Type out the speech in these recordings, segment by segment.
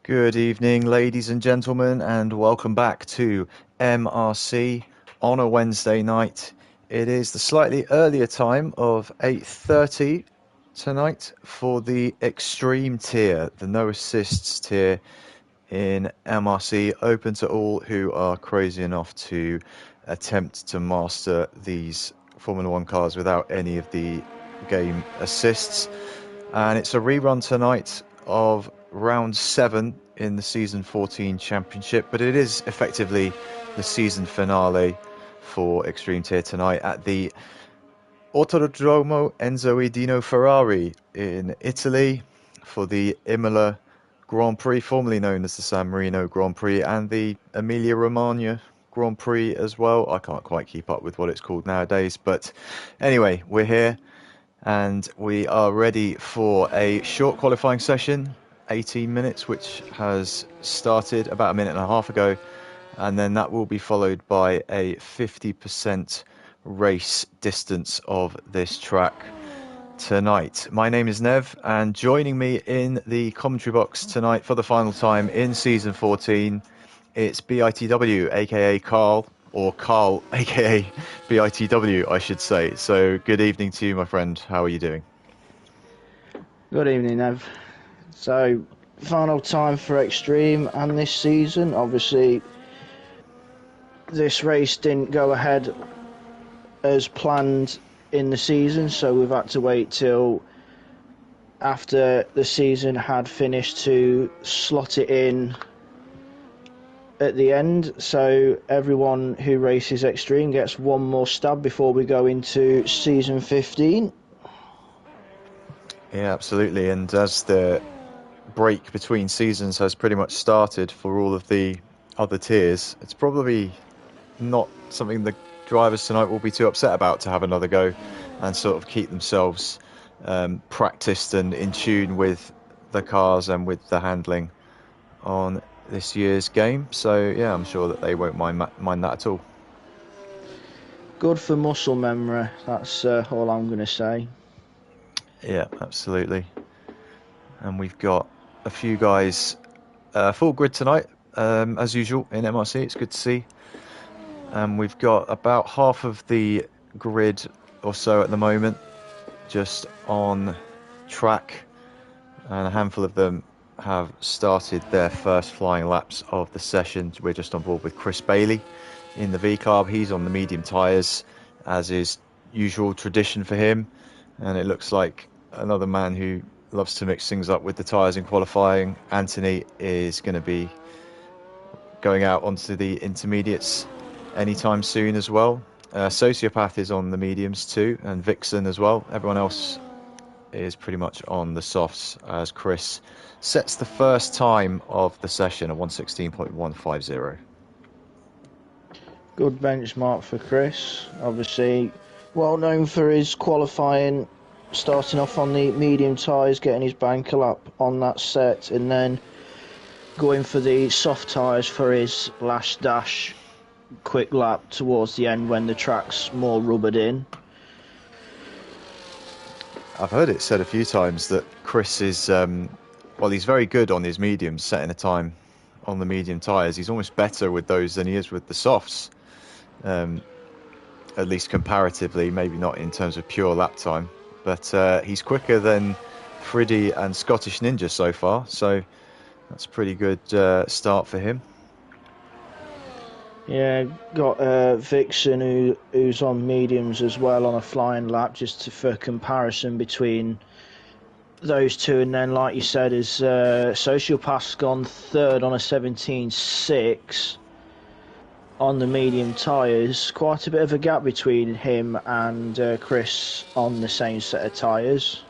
Good evening, ladies and gentlemen, and welcome back to MRC on a Wednesday night. It is the slightly earlier time of 8:30 tonight for the X-treme tier, the no assists tier in MRC, open to all who are crazy enough to attempt to master these Formula One cars without any of the game assists. And it's a rerun tonight of round 7 in the season 14 championship, but it is effectively the season finale for Extreme Tier tonight at the Autodromo Enzo e Dino Ferrari in Italy for the Imola Grand Prix, formerly known as the San Marino Grand Prix, and the Emilia Romagna Grand Prix as well. I can't quite keep up with what it's called nowadays, but anyway, we're here and we are ready for a short qualifying session, 18 minutes, which has started about a minute and a half ago, and then that will be followed by a 50% race distance of this track tonight. My name is Nev, and joining me in the commentary box tonight for the final time in season 14, it's BITW, aka Carl, or Carl, aka BITW, I should say. So good evening to you, my friend. How are you doing? Good evening, Nev. So, final time for Extreme and this season. Obviously, this race didn't go ahead as planned in the season, so we've had to wait till after the season had finished to slot it in at the end. So everyone who races Extreme gets one more stab before we go into season 15. Yeah, absolutely. And as the break between seasons has pretty much started for all of the other tiers, it's probably not something the drivers tonight will be too upset about, to have another go and sort of keep themselves practiced and in tune with the cars and with the handling on this year's game. So yeah, I'm sure that they won't mind that at all. Good for muscle memory, that's all I'm going to say. Yeah, absolutely. And we've got a few guys full grid tonight, as usual in MRC. It's good to see. We've got about half of the grid or so at the moment just on track, and a handful of them have started their first flying laps of the session. We're just on board with Chris Bailey in the V Club. He's on the medium tyres, as is usual tradition for him, and it looks like another man who loves to mix things up with the tyres in qualifying. Anthony is going to be going out onto the intermediates anytime soon as well. Sociopath is on the mediums too, and Vixen as well. Everyone else is pretty much on the softs, as Chris sets the first time of the session at 1:16.150. Good benchmark for Chris. Obviously, well known for his qualifying, starting off on the medium tyres, getting his banker lap on that set, and then going for the soft tyres for his last dash quick lap towards the end when the track's more rubbered in. I've heard it said a few times that Chris is, well, he's very good on his mediums, setting a time on the medium tyres. He's almost better with those than he is with the softs, at least comparatively, maybe not in terms of pure lap time. But he's quicker than Friddy and Scottish Ninja so far, so that's a pretty good start for him. Yeah, got Vixen who's on mediums as well on a flying lap, just for comparison between those two. And then, like you said, is Sociopath's gone third on a 17.6 on the medium tyres. Quite a bit of a gap between him and Chris on the same set of tyres.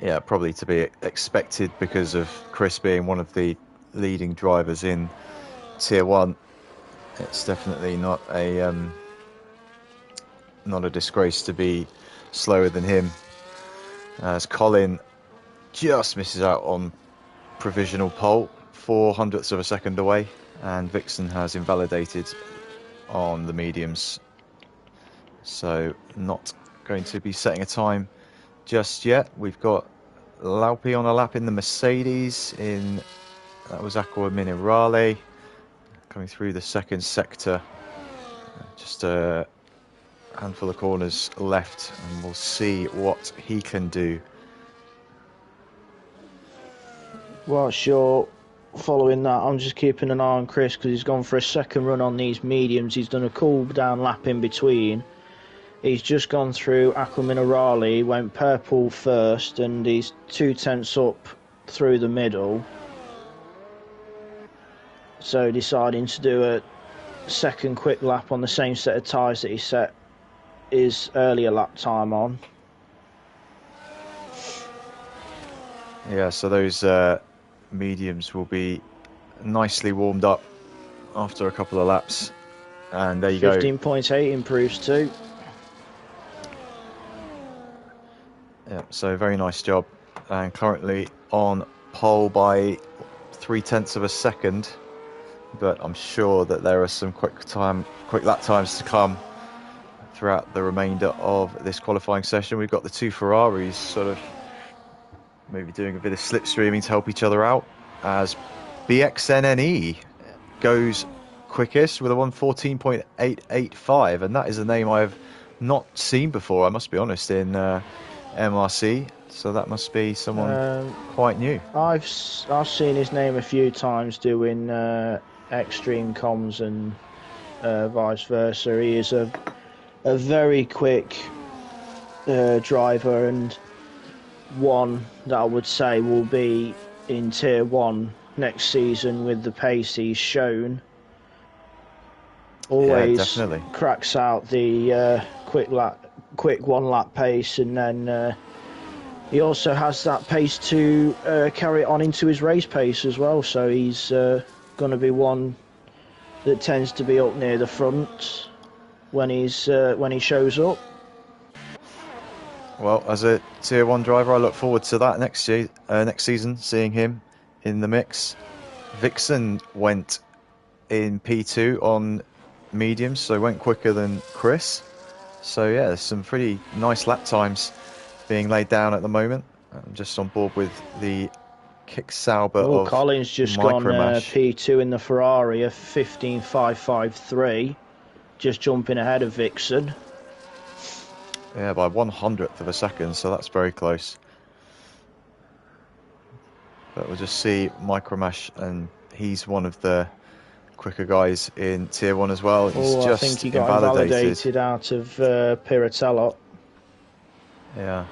Yeah, probably to be expected because of Chris being one of the leading drivers in Tier 1. It's definitely not a disgrace to be slower than him, as Colin just misses out on provisional pole, 0.04 of a second away, and Vixen has invalidated on the mediums, so not going to be setting a time just yet. We've got Laupi on a lap in the Mercedes. That was Acqua Minerale coming through the second sector. Just a handful of corners left, and we'll see what he can do. Whilst you're following that, I'm just keeping an eye on Chris because he's gone for a second run on these mediums. He's done a cool down lap in between. He's just gone through Acqua Minerale, went purple first, and he's 2/10 up through the middle. So deciding to do a second quick lap on the same set of tyres that he set his earlier lap time on. Yeah, so those mediums will be nicely warmed up after a couple of laps. And there you 15.8 improves too. Yeah, so very nice job. And currently on pole by 0.3 of a second. But I'm sure that there are some quick lap times to come throughout the remainder of this qualifying session. We've got the two Ferraris sort of maybe doing a bit of slipstreaming to help each other out, as BXNNE goes quickest with a 1:14.885, and that is a name I've not seen before, I must be honest, in MRC. So that must be someone quite new. I've seen his name a few times doing X-treme comms and vice versa. He is a very quick driver, and one that I would say will be in Tier 1 next season with the pace he's shown. Always definitely cracks out the quick one lap pace, and then he also has that pace to carry it on into his race pace as well. So he's going to be one that tends to be up near the front when he shows up. Well, as a Tier 1 driver, I look forward to that next season, seeing him in the mix. Vixen went in P2 on mediums, so went quicker than Chris. So yeah, there's some pretty nice lap times being laid down at the moment. I'm just on board with the Kick Sauber of Colin's just gone P2 in the Ferrari, a 15.553, just jumping ahead of Vixen. Yeah, by 1/100th of a second, so that's very close. But we'll just see Micromash, and he's one of the quicker guys in Tier 1 as well. He's I think he got invalidated out of Piratello. Yeah.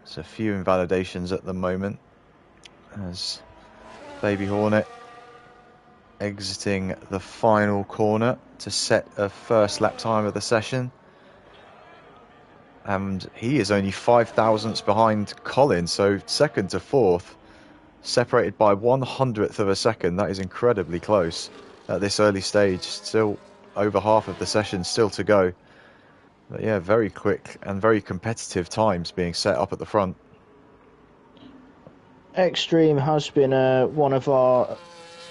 There's a few invalidations at the moment, as Baby Hornet exiting the final corner to set a first lap time of the session. And he is only 0.05 behind Colin, so second to fourth, separated by 1/100th of a second. That is incredibly close at this early stage. Still over half of the session still to go. But yeah, very quick and very competitive times being set up at the front. X-treme has been one of our,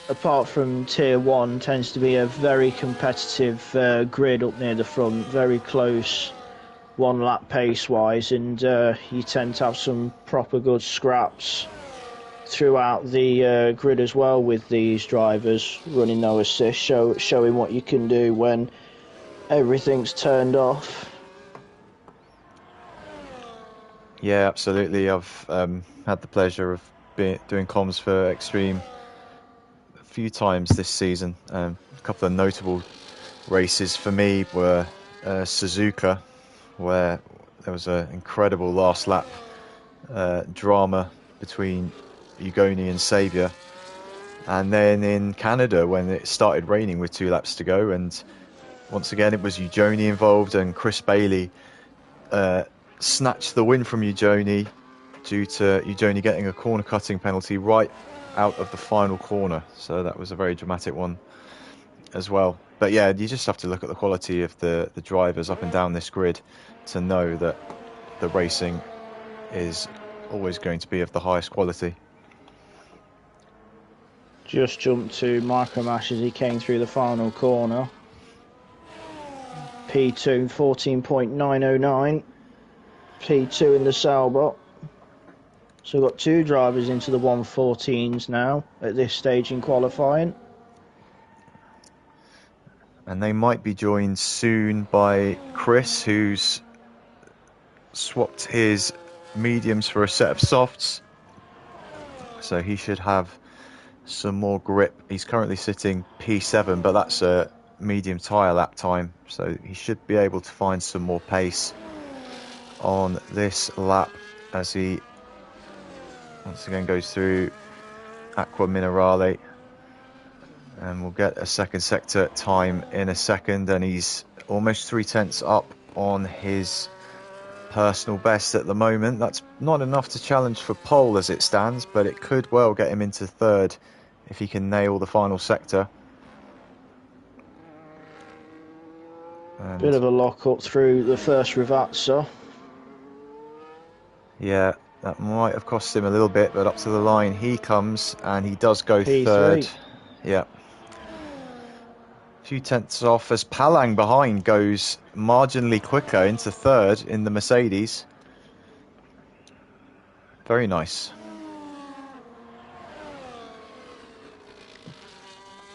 apart from Tier 1, tends to be a very competitive grid up near the front, very close one lap pace wise, and you tend to have some proper good scraps throughout the grid as well with these drivers running no assist, showing what you can do when everything's turned off. Yeah, absolutely. I've had the pleasure of doing comms for X-treme a few times this season. A couple of notable races for me were Suzuka, where there was an incredible last lap drama between Ugoni and Saviour, and then in Canada when it started raining with 2 laps to go, and once again it was Ugoni involved, and Chris Bailey snatched the win from Ugoni due to Ugoni getting a corner cutting penalty right out of the final corner. So that was a very dramatic one as well. But yeah, you just have to look at the quality of the drivers up and down this grid to know that the racing is always going to be of the highest quality. Just jumped to Micromash as he came through the final corner. P2 14.909. P2 in the sailboat. So we've got 2 drivers into the 114s now at this stage in qualifying. And they might be joined soon by Chris, who's swapped his mediums for a set of softs. So he should have some more grip. He's currently sitting P7, but that's a medium tyre lap time. So he should be able to find some more pace on this lap as he once again goes through Aqua Minerale. And we'll get a second sector time in a second. And he's almost 3/10 up on his personal best at the moment. That's not enough to challenge for pole as it stands, but it could well get him into third if he can nail the final sector. And bit of a lock up through the first Rivazza. Yeah, that might have cost him a little bit, but up to the line he comes, and he does go P3. third. Yeah. A few tenths off as Palang behind goes marginally quicker into third in the Mercedes. Very nice.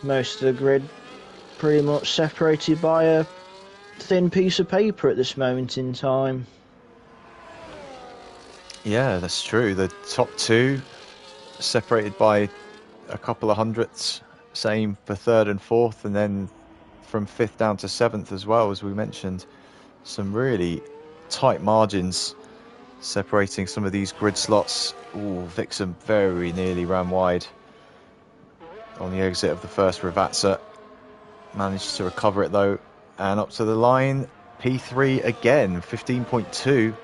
Most of the grid pretty much separated by a thin piece of paper at this moment in time. Yeah, that's true. The top 2 separated by a couple of hundredths. Same for third and fourth, and then from 5th down to 7th as well, as we mentioned. Some really tight margins separating some of these grid slots. Ooh, Vixen very nearly ran wide on the exit of the first Rivazza. Managed to recover it though, and up to the line, P3 again, 15.2.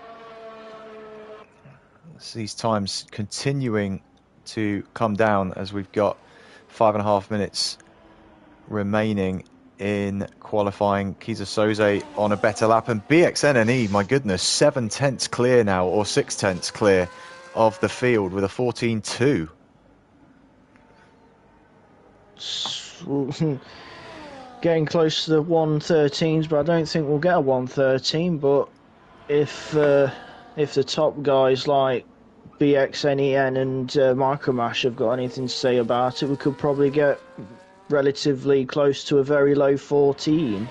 These times continuing to come down as we've got 5.5 minutes remaining in qualifying. Kiza Soze on a better lap, and BXNNE, my goodness, 7/10 clear now, or 6/10 clear of the field with a 14.2. Getting close to the 113s, but I don't think we'll get a 113. But if the top guys like BXNEN and Micromash have got anything to say about it, we could probably get relatively close to a very low 14.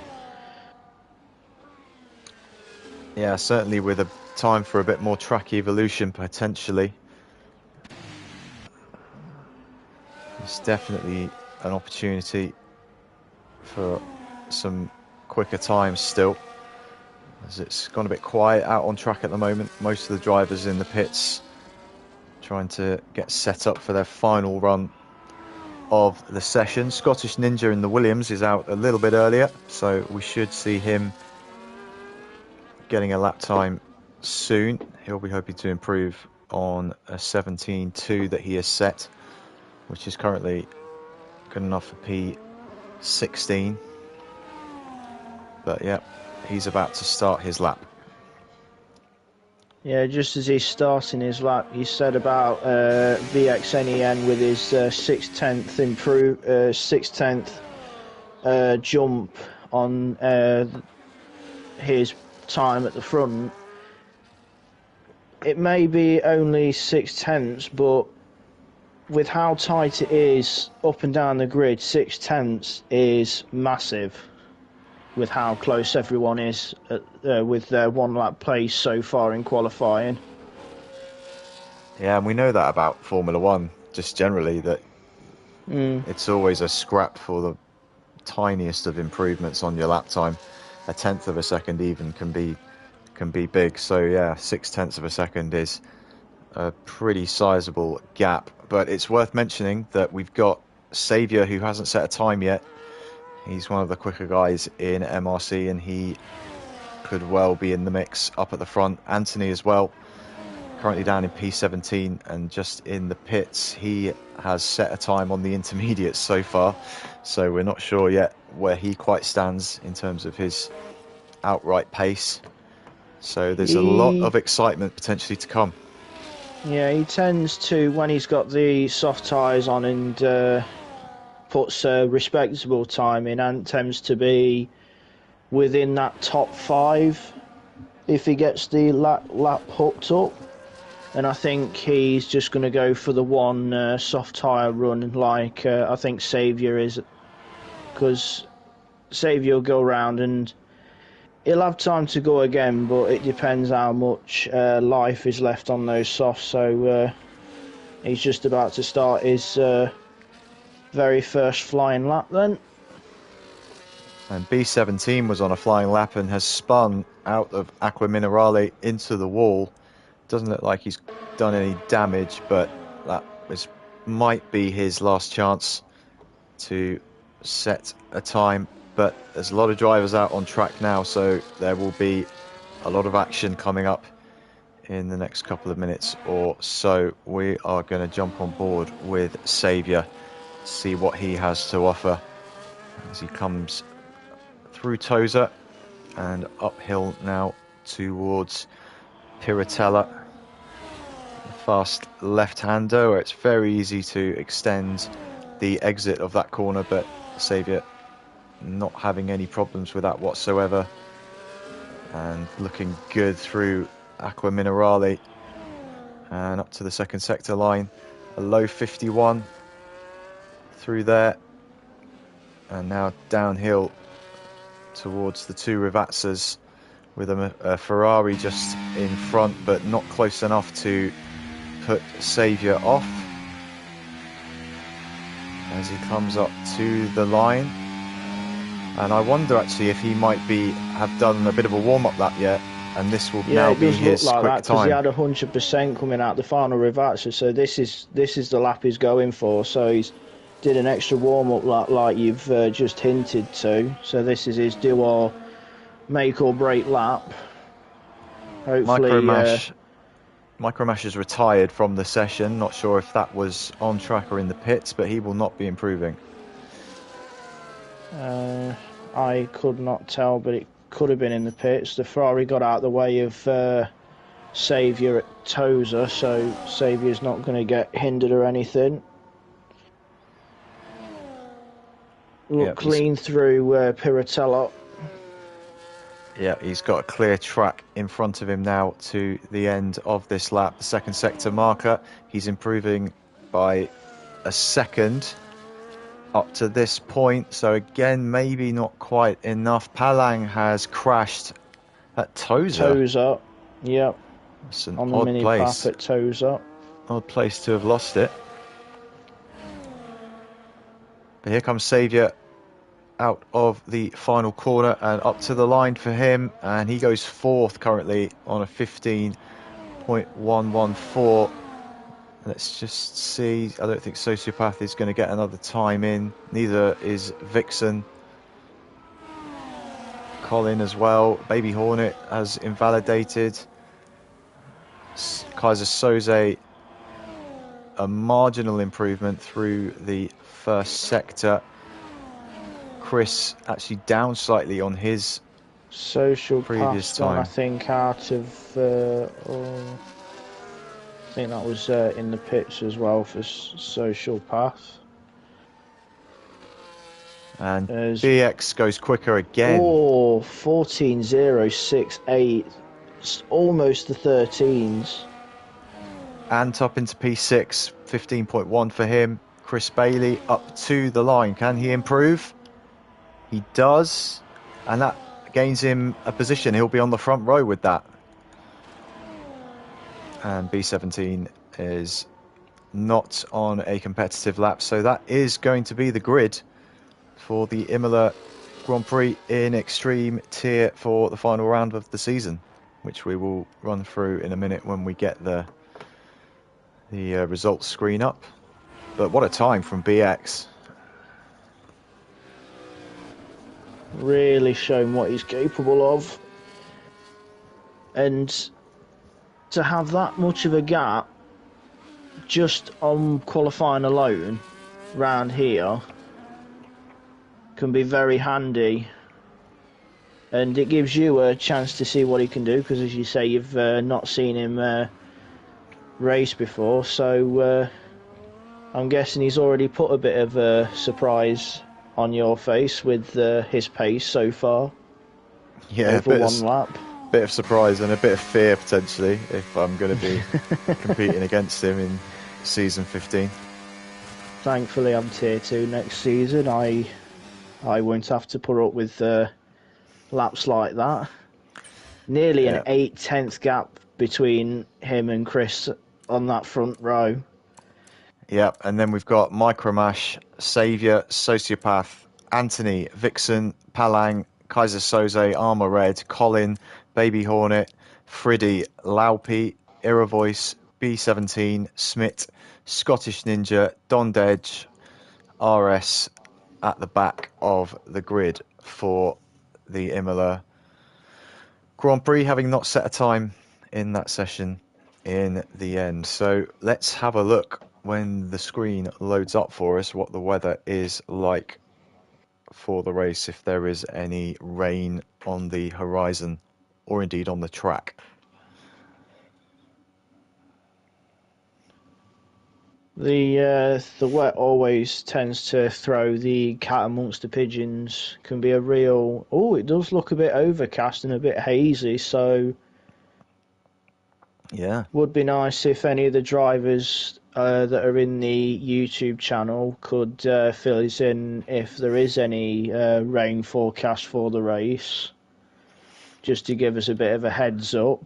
Yeah, certainly with a time for a bit more track evolution potentially. It's definitely an opportunity for some quicker times still, as it's gone a bit quiet out on track at the moment. Most of the drivers in the pits trying to get set up for their final run of the session. Scottish Ninja in the Williams is out a little bit earlier, so we should see him getting a lap time soon. He'll be hoping to improve on a 17.2 that he has set, which is currently good enough for P16. But yeah, he's about to start his lap. Yeah, just as he's starting his lap, he said about VXNEN with his 6/10 jump on his time at the front. It may be only 6/10, but with how tight it is up and down the grid, 6/10 is massive. With how close everyone is with their 1 lap pace so far in qualifying. Yeah, and we know that about Formula One, just generally, that it's always a scrap for the tiniest of improvements on your lap time. A tenth of a second even can be big. So yeah, 6/10 of a second is a pretty sizable gap. But it's worth mentioning that we've got Saviour, who hasn't set a time yet. He's one of the quicker guys in MRC, and he could well be in the mix up at the front. Anthony as well, currently down in P17 and just in the pits. He has set a time on the intermediates so far, so we're not sure yet where he quite stands in terms of his outright pace. So there's a lot of excitement potentially to come. Yeah, he tends to, when he's got the soft tyres on and puts a respectable time in, and tends to be within that top 5 if he gets the lap hooked up. And I think he's just going to go for the one soft tyre run like I think Saviour is. Because Saviour will go round and he'll have time to go again, but it depends how much life is left on those softs. So he's just about to start his very first flying lap then. And B17 was on a flying lap and has spun out of Acqua Minerale into the wall. Doesn't look like he's done any damage, but that might be his last chance to set a time. But there's a lot of drivers out on track now, so there will be a lot of action coming up in the next couple of minutes or so. We are going to jump on board with Saviour, see what he has to offer as he comes through Tosa and uphill now towards Piratella. Fast left-hander where it's very easy to extend the exit of that corner, but Saviour not having any problems with that whatsoever and looking good through Acqua Minerale and up to the second sector line. A low 51 through there and now downhill towards the two Rivazzas with a Ferrari just in front but not close enough to put Saviour off as he comes up to the line. And I wonder actually if he might have done a bit of a warm-up lap yet, and this will now be his like quick that, because time. he had 100% coming out the final Rivazza, so this is the lap he's going for. So he's did an extra warm-up lap like you've just hinted to. So this is his do or make or break lap. Hopefully, Micromash is retired from the session. Not sure if that was on track or in the pits, but he will not be improving. I could not tell, but it could have been in the pits. The Ferrari got out of the way of Saviour at Tosa, so Saviour's not going to get hindered or anything. Look clean through Piratella. Yeah, he's got a clear track in front of him now to the end of this lap. The second sector marker, he's improving by a second up to this point. So again, maybe not quite enough. Palang has crashed at Tosa, yep. It's an on the odd mini place. path at Tosa. Odd place to have lost it. But here comes Saviour out of the final corner and up to the line for him, and he goes fourth currently on a 15.114. Let's just see. I don't think Sociopath is going to get another time in, neither is Vixen. Colin as well. Baby Hornet has invalidated. Kaiser Soze, a marginal improvement through the first sector. Chris actually down slightly on his Social previous time. I think out of I think that was in the pits as well for Social Path. And BX goes quicker again. Oh, 14.068, almost the 13s. And up into P6, 15.1 for him. Chris Bailey up to the line. Can he improve? He does, and that gains him a position. He'll be on the front row with that. And B17 is not on a competitive lap, so that is going to be the grid for the Imola Grand Prix in Extreme tier for the final round of the season, which we will run through in a minute when we get the results screen up. But what a time from BX. Really shown what he's capable of, and to have that much of a gap just on qualifying alone round here can be very handy, and it gives you a chance to see what he can do, because as you say, you've not seen him race before, so I'm guessing he's already put a bit of a surprise on your face with his pace so far. Yeah, over one lap. bit of surprise and a bit of fear potentially if I'm going to be competing against him in season 15. Thankfully, I'm tier 2 next season. I won't have to put up with laps like that. Nearly an 8/10 gap between him and Chris on that front row. Yep, and then we've got Micromash, Saviour, Sociopath, Anthony, Vixen, Palang, Kaiser Soze, Armour Red, Colin, Baby Hornet, Friddy, Laupi, Iravoice, B17, Smith, Scottish Ninja, Don Dedge, RS at the back of the grid for the Imola Grand Prix, having not set a time in that session in the end. So let's have a look when the screen loads up for us what the weather is like for the race, if there is any rain on the horizon or indeed on the track. The wet always tends to throw the cat amongst the pigeons. Can be a real... Oh, it does look a bit overcast and a bit hazy, so... Yeah. Would be nice if any of the drivers that are in the YouTube channel could fill us in if there is any rain forecast for the race, just to give us a bit of a heads up.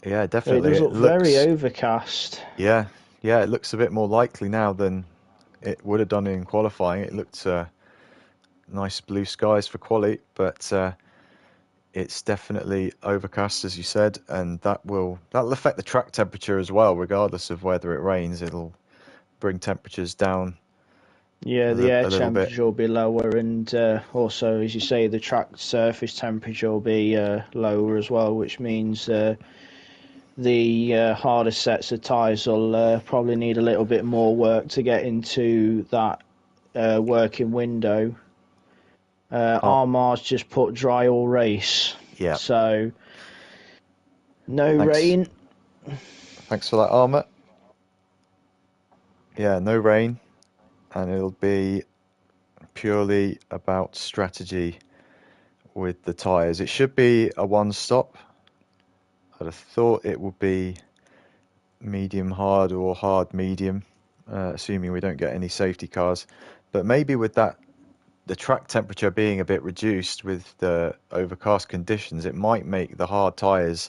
Yeah, definitely. It does look very overcast. Yeah, it looks a bit more likely now than it would have done in qualifying. It looked nice blue skies for quali, but it's definitely overcast, as you said, and that'll affect the track temperature as well, regardless of whether it rains. It'll bring temperatures down. Yeah, the air bit. temperature will be lower, and also, as you say, the track surface temperature will be lower as well, which means the harder sets of tyres will probably need a little bit more work to get into that working window. Armar's just put dry all race. Yeah. So, no rain. Thanks for that, Armour. Yeah, no rain. And it'll be purely about strategy with the tyres. It should be a one-stop. I'd have thought it would be medium hard or hard medium, assuming we don't get any safety cars. But maybe with that, the track temperature being a bit reduced with the overcast conditions, it might make the hard tyres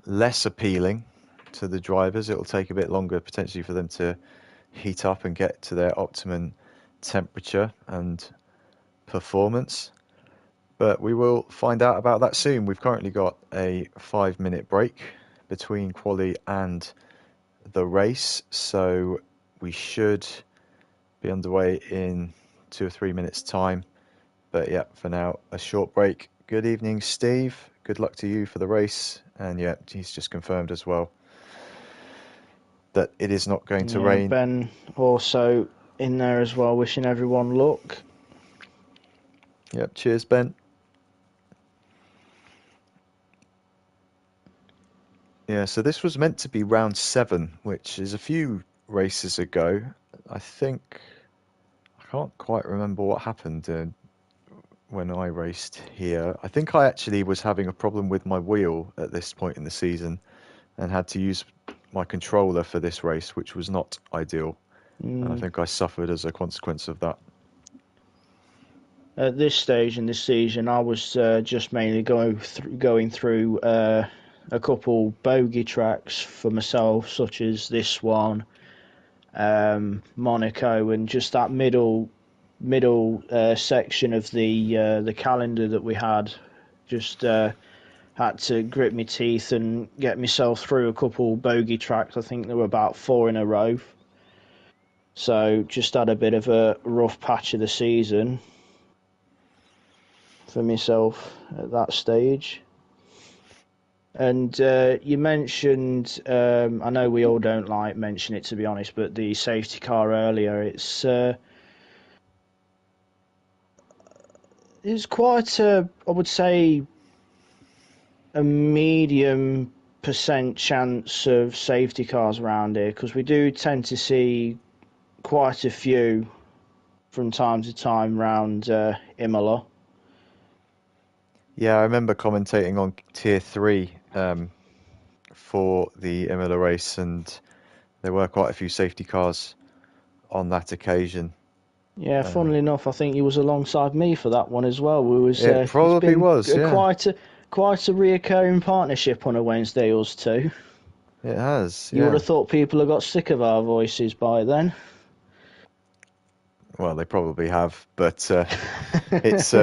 less appealing to the drivers. It'll take a bit longer potentially for them to heat up and get to their optimum temperature and performance. But we will find out about that soon. We've currently got a 5-minute break between quali and the race, so we should be underway in 2 or 3 minutes time. But yeah, for now, a short break. Good evening, Steve. Good luck to you for the race. And yeah, he's just confirmed as well that it is not going to rain. Ben also in there as well, wishing everyone luck. Yep, cheers, Ben. Yeah, so this was meant to be round 7, which is a few races ago. I can't quite remember what happened when I raced here. I think I actually was having a problem with my wheel at this point in the season and had to use my controller for this race, which was not ideal. And I think I suffered as a consequence of that. At this stage in the season, I was just mainly going through a couple bogey tracks for myself, such as this one, Monaco, and just that middle section of the calendar that we had. Just had to grit my teeth and get myself through a couple bogey tracks. I think there were about 4 in a row. So just had a bit of a rough patch of the season for myself at that stage. And you mentioned, I know we all don't like mention it to be honest, but the safety car earlier, it's quite a, I would say, a medium % chance of safety cars around here, because we do tend to see quite a few from time to time around Imola. Yeah, I remember commentating on Tier 3 for the Imola race, and there were quite a few safety cars on that occasion. Yeah, funnily enough, I think he was alongside me for that one as well. We was It it's probably been was, yeah. quite a reoccurring partnership on a Wednesday, us two. It has, You would yeah. have thought people have got sick of our voices by then. Well, they probably have, but it's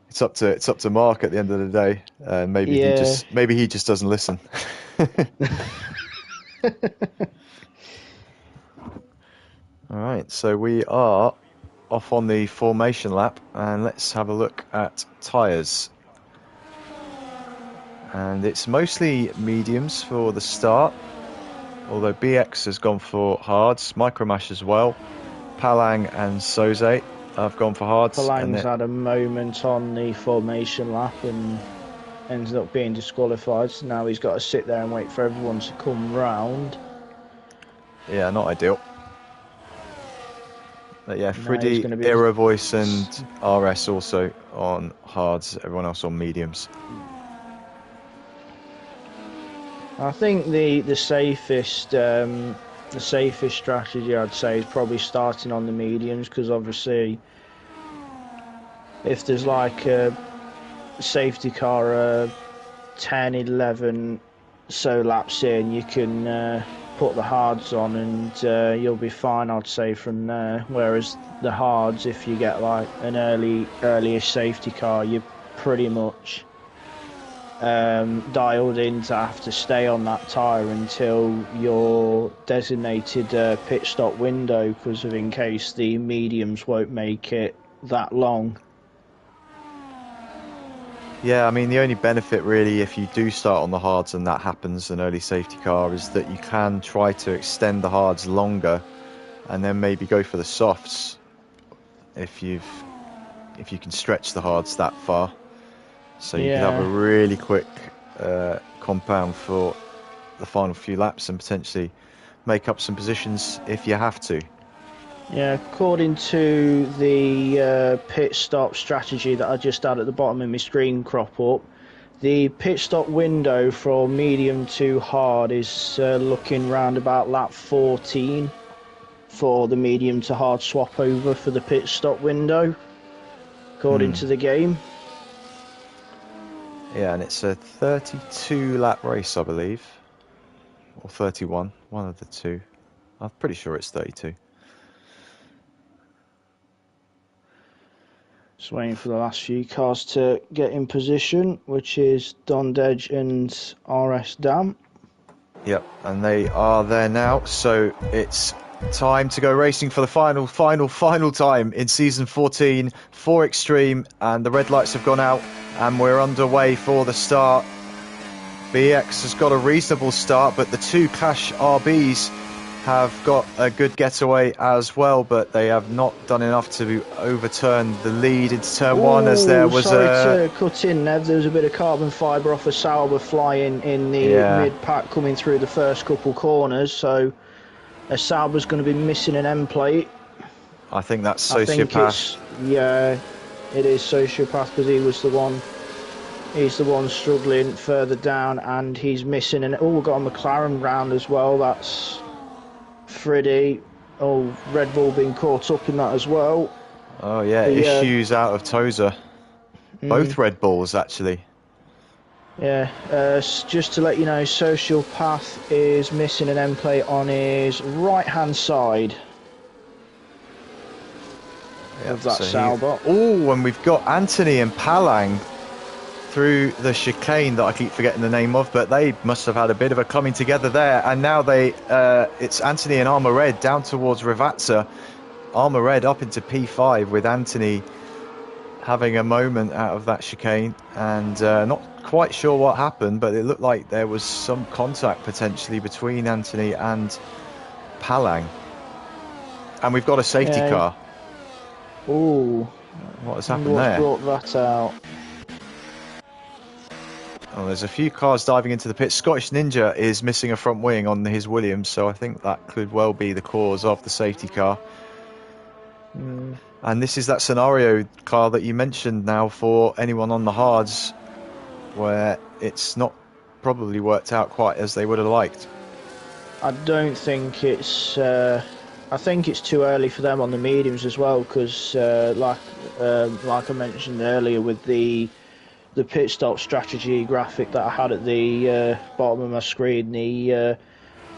it's up to Mark at the end of the day. Yeah. Maybe he just doesn't listen. All right, so we are off on the formation lap, and let's have a look at tyres. And it's mostly mediums for the start, although BX has gone for hards, Micromash as well. Palang and Soze have gone for hards. Palang's had a moment on the formation lap and ended up being disqualified, so now he's got to sit there and wait for everyone to come round. Yeah, not ideal. But yeah, Now he's Friddy, going to be Aero Voice and RS also on hards, everyone else on mediums. I think the safest strategy I'd say is probably starting on the mediums, because obviously if there's like a safety car 10, 11 so laps in, you can put the hards on and you'll be fine, I'd say, from there. Whereas the hards, if you get like an earliest safety car, you're pretty much dialed in to have to stay on that tyre until your designated pit stop window, because of in case the mediums won't make it that long. Yeah, I mean, the only benefit really if you do start on the hards and that happens, an early safety car, is that you can try to extend the hards longer and then maybe go for the softs if you can stretch the hards that far. So you could have a really quick compound for the final few laps and potentially make up some positions if you have to. Yeah, according to the pit stop strategy that I just had at the bottom of my screen crop up, the pit stop window from medium to hard is looking round about lap 14 for the medium to hard swap over for the pit stop window, according to the game. Yeah, and it's a 32 lap race, I believe, or 31, one of the two. I'm pretty sure it's 32. Just waiting for the last few cars to get in position, which is Dondedge and RS Dam. Yep, and they are there now, so it's time to go racing for the final time in season 14 for X-treme, and the red lights have gone out and we're underway for the start. BX has got a reasonable start, but the two Clash RBs have got a good getaway as well, but they have not done enough to overturn the lead into turn one, as there was sorry to cut in, Nev. There was a bit of carbon fibre off a Sauber flying in the mid-pack coming through the first couple corners, so a Sauber's going to be missing an M plate. I think that's Sociopath. It is Sociopath, because he was the one. He's the one struggling further down, and he's missing an. Oh, we've got a McLaren round as well. That's Friddy. Oh, Red Bull being caught up in that as well. Oh yeah, issues out of Tozer. Both Red Bulls actually. Yeah, just to let you know, Sociopath is missing an M plate on his right hand side of that Sauber. Oh, and we've got Anthony and Palang through the chicane that I keep forgetting the name of, but they must have had a bit of a coming together there, and now it's Anthony and Armour Red down towards Ravazza. Armour Red up into P5 with Anthony having a moment out of that chicane, and not quite sure what happened, but it looked like there was some contact potentially between Anthony and Palang. And we've got a safety car. Ooh, what has happened there? Brought that out? Oh, there's a few cars diving into the pit. Scottish Ninja is missing a front wing on his Williams, so I think that could well be the cause of the safety car. And this is that scenario, Carl, that you mentioned now for anyone on the hards, where it's not probably worked out quite as they would have liked. I don't think it's. I think it's too early for them on the mediums as well, because like I mentioned earlier, with the pit stop strategy graphic that I had at the bottom of my screen, the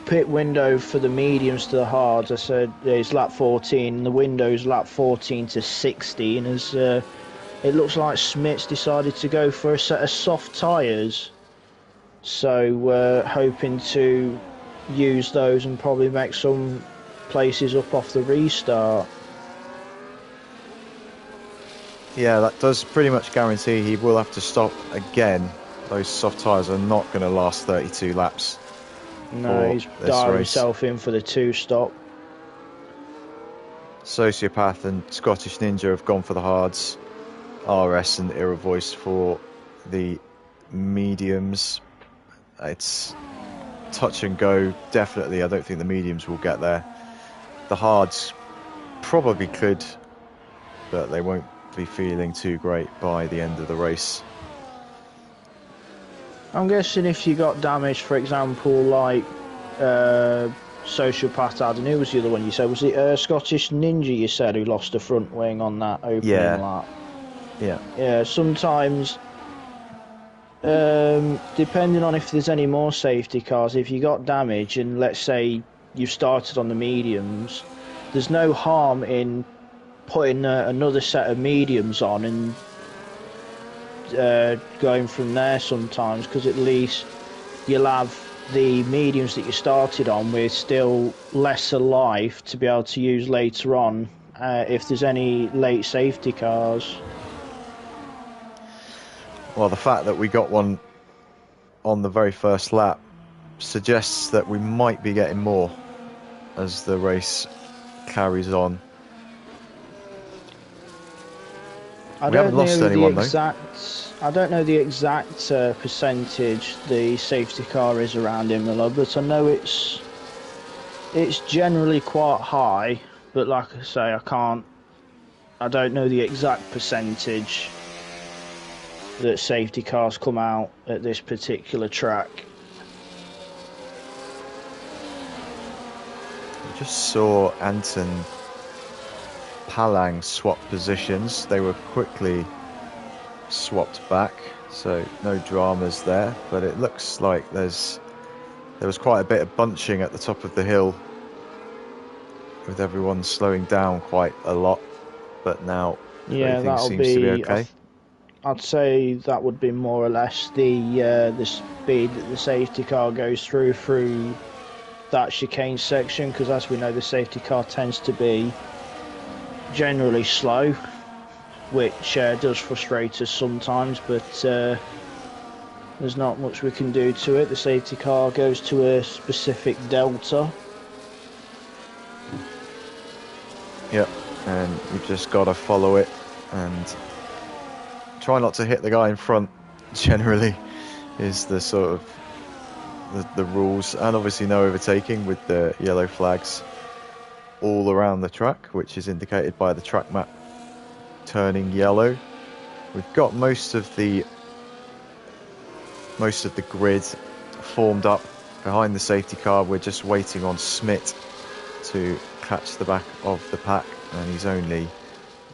pit window for the mediums to the hards, I said is lap 14. The window's lap 14 to 16. As it looks like Smith's decided to go for a set of soft tyres, so hoping to use those and probably make some places up off the restart. Yeah, that does pretty much guarantee he will have to stop again. Those soft tyres are not going to last 32 laps. No, he's dialed himself in for the 2-stop. Sociopath and Scottish Ninja have gone for the hards. RS and Irrevoice for the mediums. It's touch and go, definitely. I don't think the mediums will get there. The hards probably could, but they won't be feeling too great by the end of the race. I'm guessing if you got damaged, for example, like Sociopath had, and who was the other one you said? Was it Scottish Ninja you said, who lost a front wing on that opening lap? Yeah, sometimes, depending on if there's any more safety cars, if you got damage and let's say you've started on the mediums, there's no harm in putting another set of mediums on and going from there sometimes, because at least you'll have the mediums that you started on with still lesser life to be able to use later on if there's any late safety cars. Well, the fact that we got one on the very first lap suggests that we might be getting more as the race carries on. I don't know the exact percentage the safety car is around Imola, but I know it's generally quite high. But like I say, I don't know the exact percentage that safety cars come out at this particular track. I just saw Anton Palang swap positions. They were quickly swapped back, so no dramas there, but it looks like there was quite a bit of bunching at the top of the hill with everyone slowing down quite a lot, but now everything seems to be okay. I'd say that would be more or less the speed that the safety car goes through that chicane section, because as we know, the safety car tends to be generally slow, which does frustrate us sometimes, but there's not much we can do to it. The safety car goes to a specific delta. Yep, and you've just got to follow it and try not to hit the guy in front, generally, is the sort of the rules. And obviously no overtaking with the yellow flags all around the track, which is indicated by the track map turning yellow. We've got most of the grid formed up behind the safety car. We're just waiting on Smith to catch the back of the pack, and he's only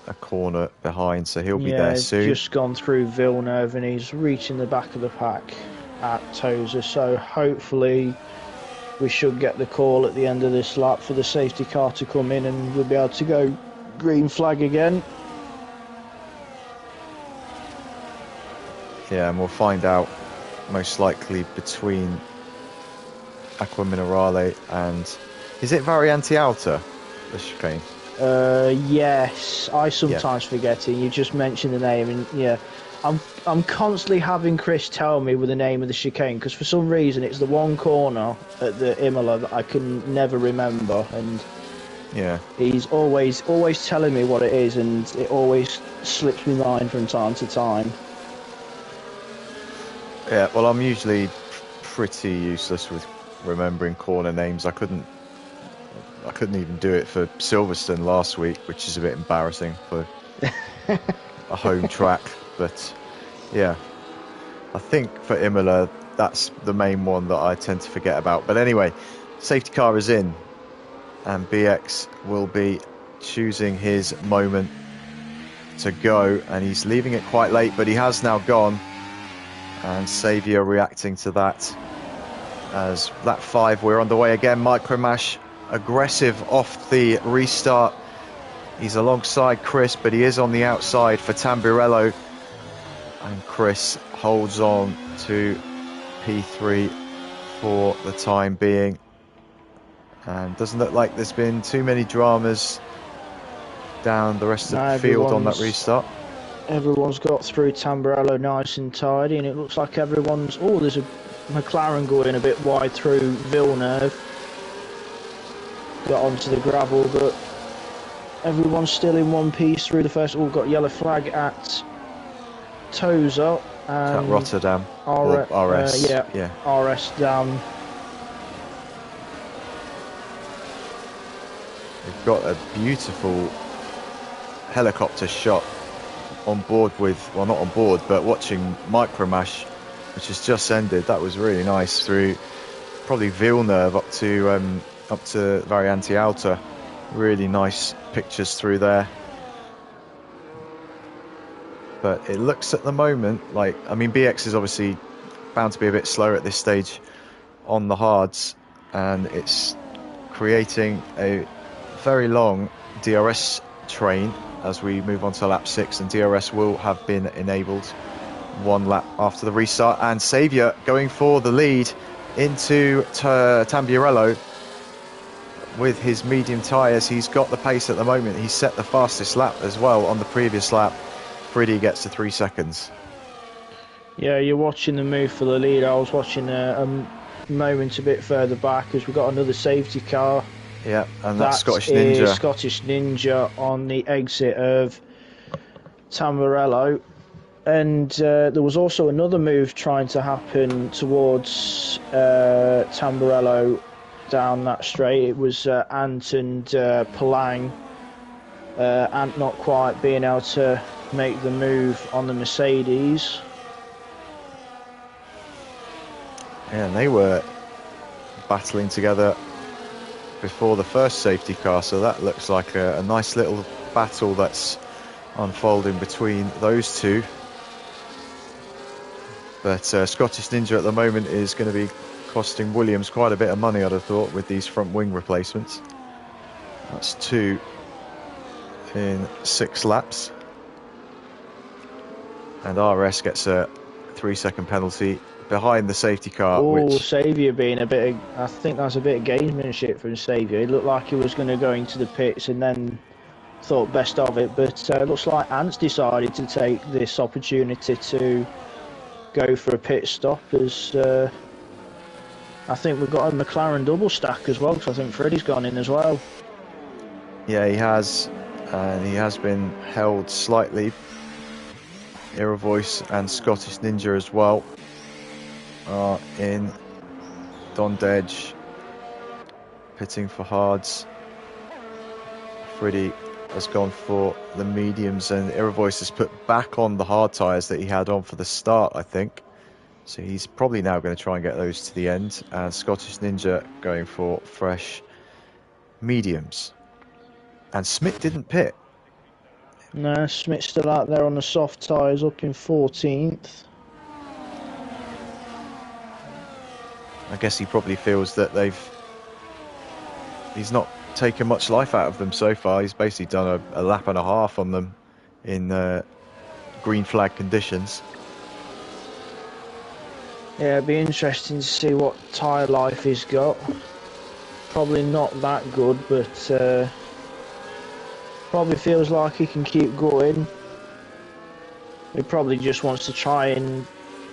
a corner behind, so he'll be there soon. He's just gone through Villeneuve and he's reaching the back of the pack at Tozer, so hopefully we should get the call at the end of this lap for the safety car to come in and we'll be able to go green flag again. Yeah, and we'll find out most likely between Acqua Minerale and, is it Variante Alta, the chicane? Yes, I sometimes forget it. You just mentioned the name, and yeah, I'm constantly having Chris tell me with the name of the chicane, because for some reason it's the one corner at the Imola that I can never remember, and yeah, he's always telling me what it is, and it always slips my mind from time to time. Yeah, well, I'm usually pretty useless with remembering corner names. I couldn't I couldn't even do it for Silverstone last week, which is a bit embarrassing for a home track. But yeah, I think for Imola, that's the main one that I tend to forget about. But anyway, safety car is in, and BX will be choosing his moment to go, and he's leaving it quite late, but he has now gone. And Saviour reacting to that. As lap 5, we're on the way again. Micromash aggressive off the restart. He's alongside Chris, but he is on the outside for Tamburello. And Chris holds on to P3 for the time being. And doesn't look like there's been too many dramas down the rest of the field on that restart. Everyone's got through Tamburello nice and tidy, and it looks like everyone's... Oh, there's a McLaren going a bit wide through Villeneuve. Got onto the gravel, but everyone's still in one piece through the first... Oh, got yellow flag at Toza. At Rotterdam. RS. Yeah, RS down. We've got a beautiful helicopter shot on board with, well, not on board, but watching Micromash, which has just ended. That was really nice through probably Villeneuve up to Variante Alta. Really nice pictures through there. But it looks at the moment like, I mean, BX is obviously bound to be a bit slower at this stage on the hards, and it's creating a very long DRS train as we move on to lap 6, and DRS will have been enabled 1 lap after the restart. And Saviour going for the lead into Tamburello with his medium tyres. He's got the pace at the moment. He's set the fastest lap as well on the previous lap. Prix gets to 3 seconds. Yeah, you're watching the move for the lead. I was watching a moment a bit further back as we got another safety car. Yeah, and that's Scottish Ninja. Scottish Ninja on the exit of Tamburello. And there was also another move trying to happen towards Tamburello down that straight. It was Ant and Palang. Ant not quite being able to make the move on the Mercedes. Yeah, and they were battling together before the first safety car, so that looks like a nice little battle that's unfolding between those two. But Scottish Ninja at the moment is going to be costing Williams quite a bit of money, I'd have thought, with these front wing replacements. That's 2 in 6 laps. And RS gets a 3-second penalty behind the safety car. Oh, Saviour being a bit of, I think that's a bit of gamesmanship from Saviour. It looked like he was going to go into the pits and then thought best of it, but it looks like Ant's decided to take this opportunity to go for a pit stop, as I think we've got a McLaren double stack as well, because I think Freddie's gone in as well. Yeah, he has, and he has been held slightly. Iravoice and Scottish Ninja as well are in Dondedge, pitting for hards. Freddie has gone for the mediums, and Iravoice has put back on the hard tyres that he had on for the start, I think. So he's probably now going to try and get those to the end. And Scottish Ninja going for fresh mediums. And Smith didn't pit. No, Smith's still out there on the soft tyres, up in 14th. I guess he probably feels that he's not taken much life out of them so far. He's basically done a lap and a half on them in green flag conditions. Yeah, it'd be interesting to see what tyre life he's got. Probably not that good, but probably feels like he can keep going. He probably just wants to try and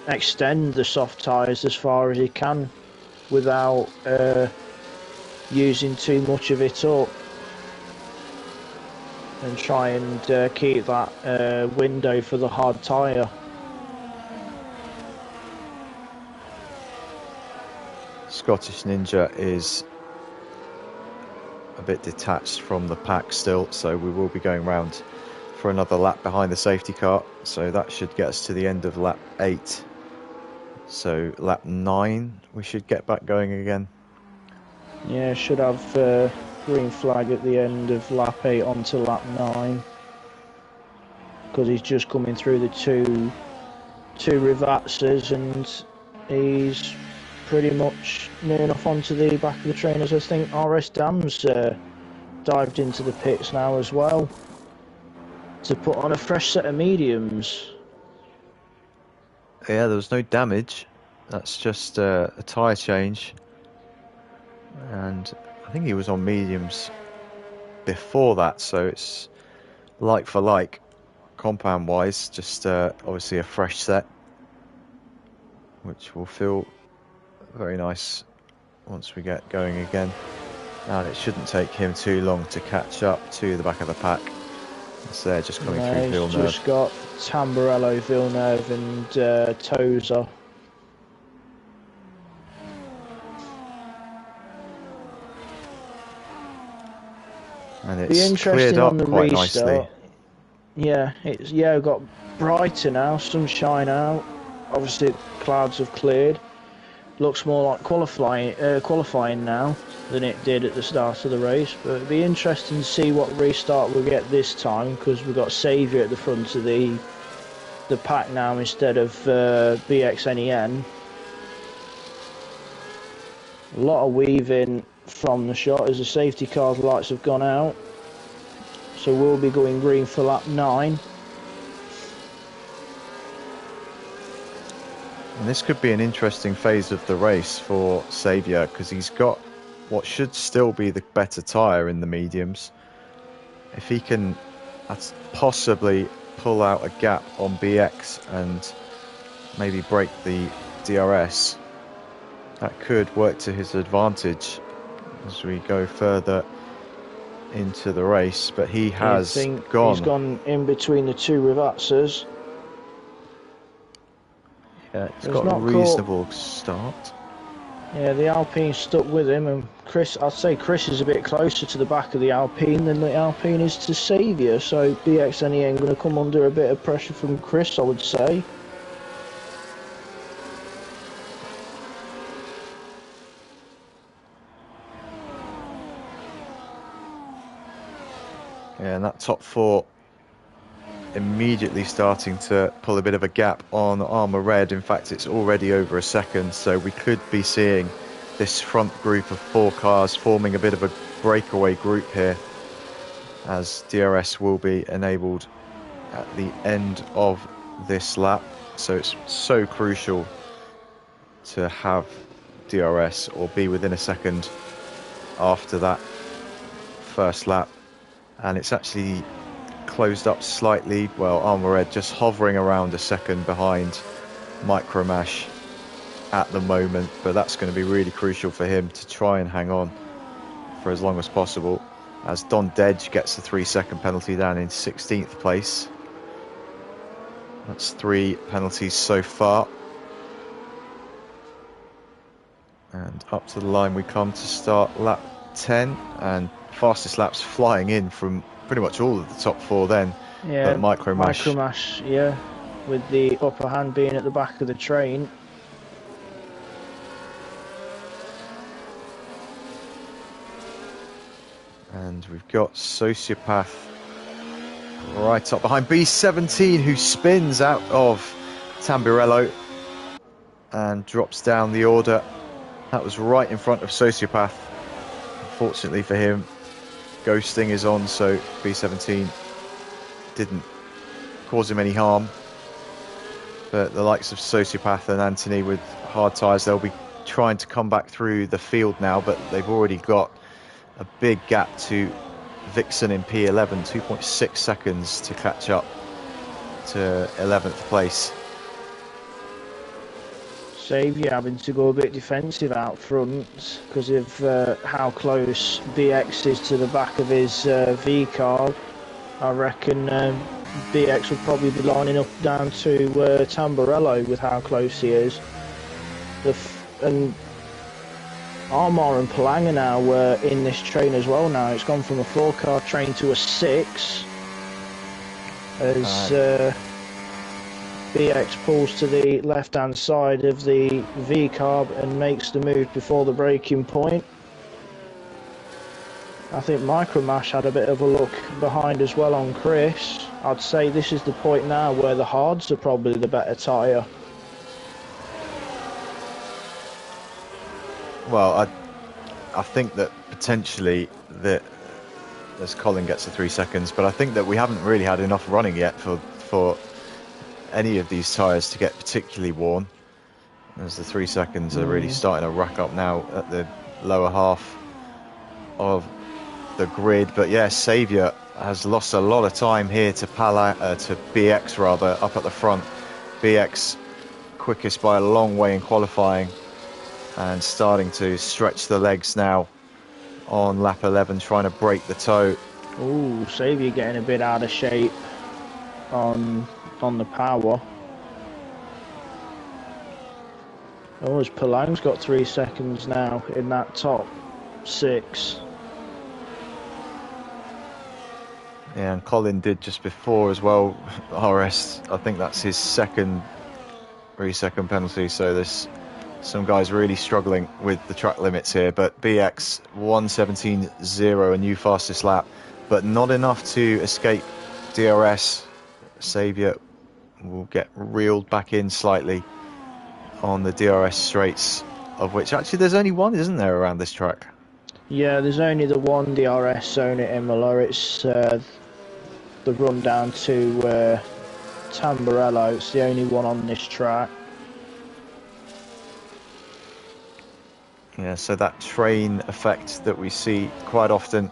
extend the soft tyres as far as he can without using too much of it up, and try and keep that window for the hard tyre. Scottish Ninja is a bit detached from the pack still, so we will be going round for another lap behind the safety car. So that should get us to the end of lap 8. So lap 9 we should get back going again. Yeah, should have green flag at the end of lap 8 onto lap 9, because he's just coming through the two revatsas and he's pretty much near enough onto the back of the trainers. I think RS Dam's dived into the pits now as well to put on a fresh set of mediums. Yeah, there was no damage. That's just a tyre change. And I think he was on mediums before that, so it's like for like, compound wise, just obviously a fresh set, which will feel very nice once we get going again. And it shouldn't take him too long to catch up to the back of the pack. So they're just coming through Villeneuve. He's just got Tamburello, Villeneuve and Tozer. And it's cleared up quite nicely. Yeah, it's got brighter now, sunshine out. Obviously, clouds have cleared. Looks more like qualifying now than it did at the start of the race. But it'd be interesting to see what restart we'll get this time, because we've got Saviour at the front of the pack now instead of BXNEN. A lot of weaving from the shot as the safety car's lights have gone out. So we'll be going green for lap 9. And this could be an interesting phase of the race for Saviour, because he's got what should still be the better tyre in the mediums. If he can possibly pull out a gap on BX and maybe break the DRS, that could work to his advantage as we go further into the race. But he has gone. He's gone in between the two revatsas. Yeah, he's got a reasonable start. Yeah, the Alpine stuck with him, and I'd say Chris is a bit closer to the back of the Alpine than the Alpine is to Saviour, so BXNEN going to come under a bit of pressure from Chris, I would say. Yeah, and that top 4 immediately starting to pull a bit of a gap on Armour Red. In fact, it's already over a second, so we could be seeing this front group of 4 cars forming a bit of a breakaway group here, as DRS will be enabled at the end of this lap. So it's so crucial to have DRS or be within a second after that first lap. And it's actually closed up slightly. Well, Armour Red just hovering around a second behind Micromash at the moment, but that's going to be really crucial for him to try and hang on for as long as possible, as Don Dedge gets the 3-second penalty down in 16th place. That's 3 penalties so far. And up to the line we come to start lap 10, and fastest laps flying in from pretty much all of the top 4 then. Yeah, but Micromash, yeah, with the upper hand being at the back of the train. And we've got Sociopath right up behind B17, who spins out of Tamburello and drops down the order. That was right in front of Sociopath. Unfortunately for him, ghosting is on, so B17 didn't cause him any harm. But the likes of Sociopath and Anthony with hard tyres, they'll be trying to come back through the field now, but they've already got a big gap to Vixen in P11, 2.6 seconds to catch up to 11th place. Saviour having to go a bit defensive out front because of how close BX is to the back of his V car. I reckon BX would probably be lining up down to Tamburello with how close he is. And Armour and Palanga now were in this train as well now. It's gone from a 4-car train to a 6. As BX pulls to the left-hand side of the V-carb and makes the move before the braking point. I think Micromash had a bit of a look behind as well on Chris. I'd say this is the point now where the hards are probably the better tyre. Well, I think that potentially that as Colin gets the 3 seconds, but I think that we haven't really had enough running yet for any of these tyres to get particularly worn. As the 3 seconds are really starting to rack up now at the lower half of the grid. But yeah, Saviour has lost a lot of time here to BX rather, up at the front. BX quickest by a long way in qualifying and starting to stretch the legs now on lap 11, trying to break the toe. Ooh, Saviour getting a bit out of shape on the power. Oh, as Palang's got 3 seconds now in that top 6. Yeah, and Colin did just before as well. RS, I think that's his second 3-second penalty, so there's some guys really struggling with the track limits here. But BX 1:17.0, a new fastest lap, but not enough to escape DRS. Saviour will get reeled back in slightly on the DRS straights, of which actually there's only one, isn't there, around this track? Yeah, there's only the one DRS zone at Imola. It's the run down to Tamburello. It's the only one on this track. Yeah, so that train effect that we see quite often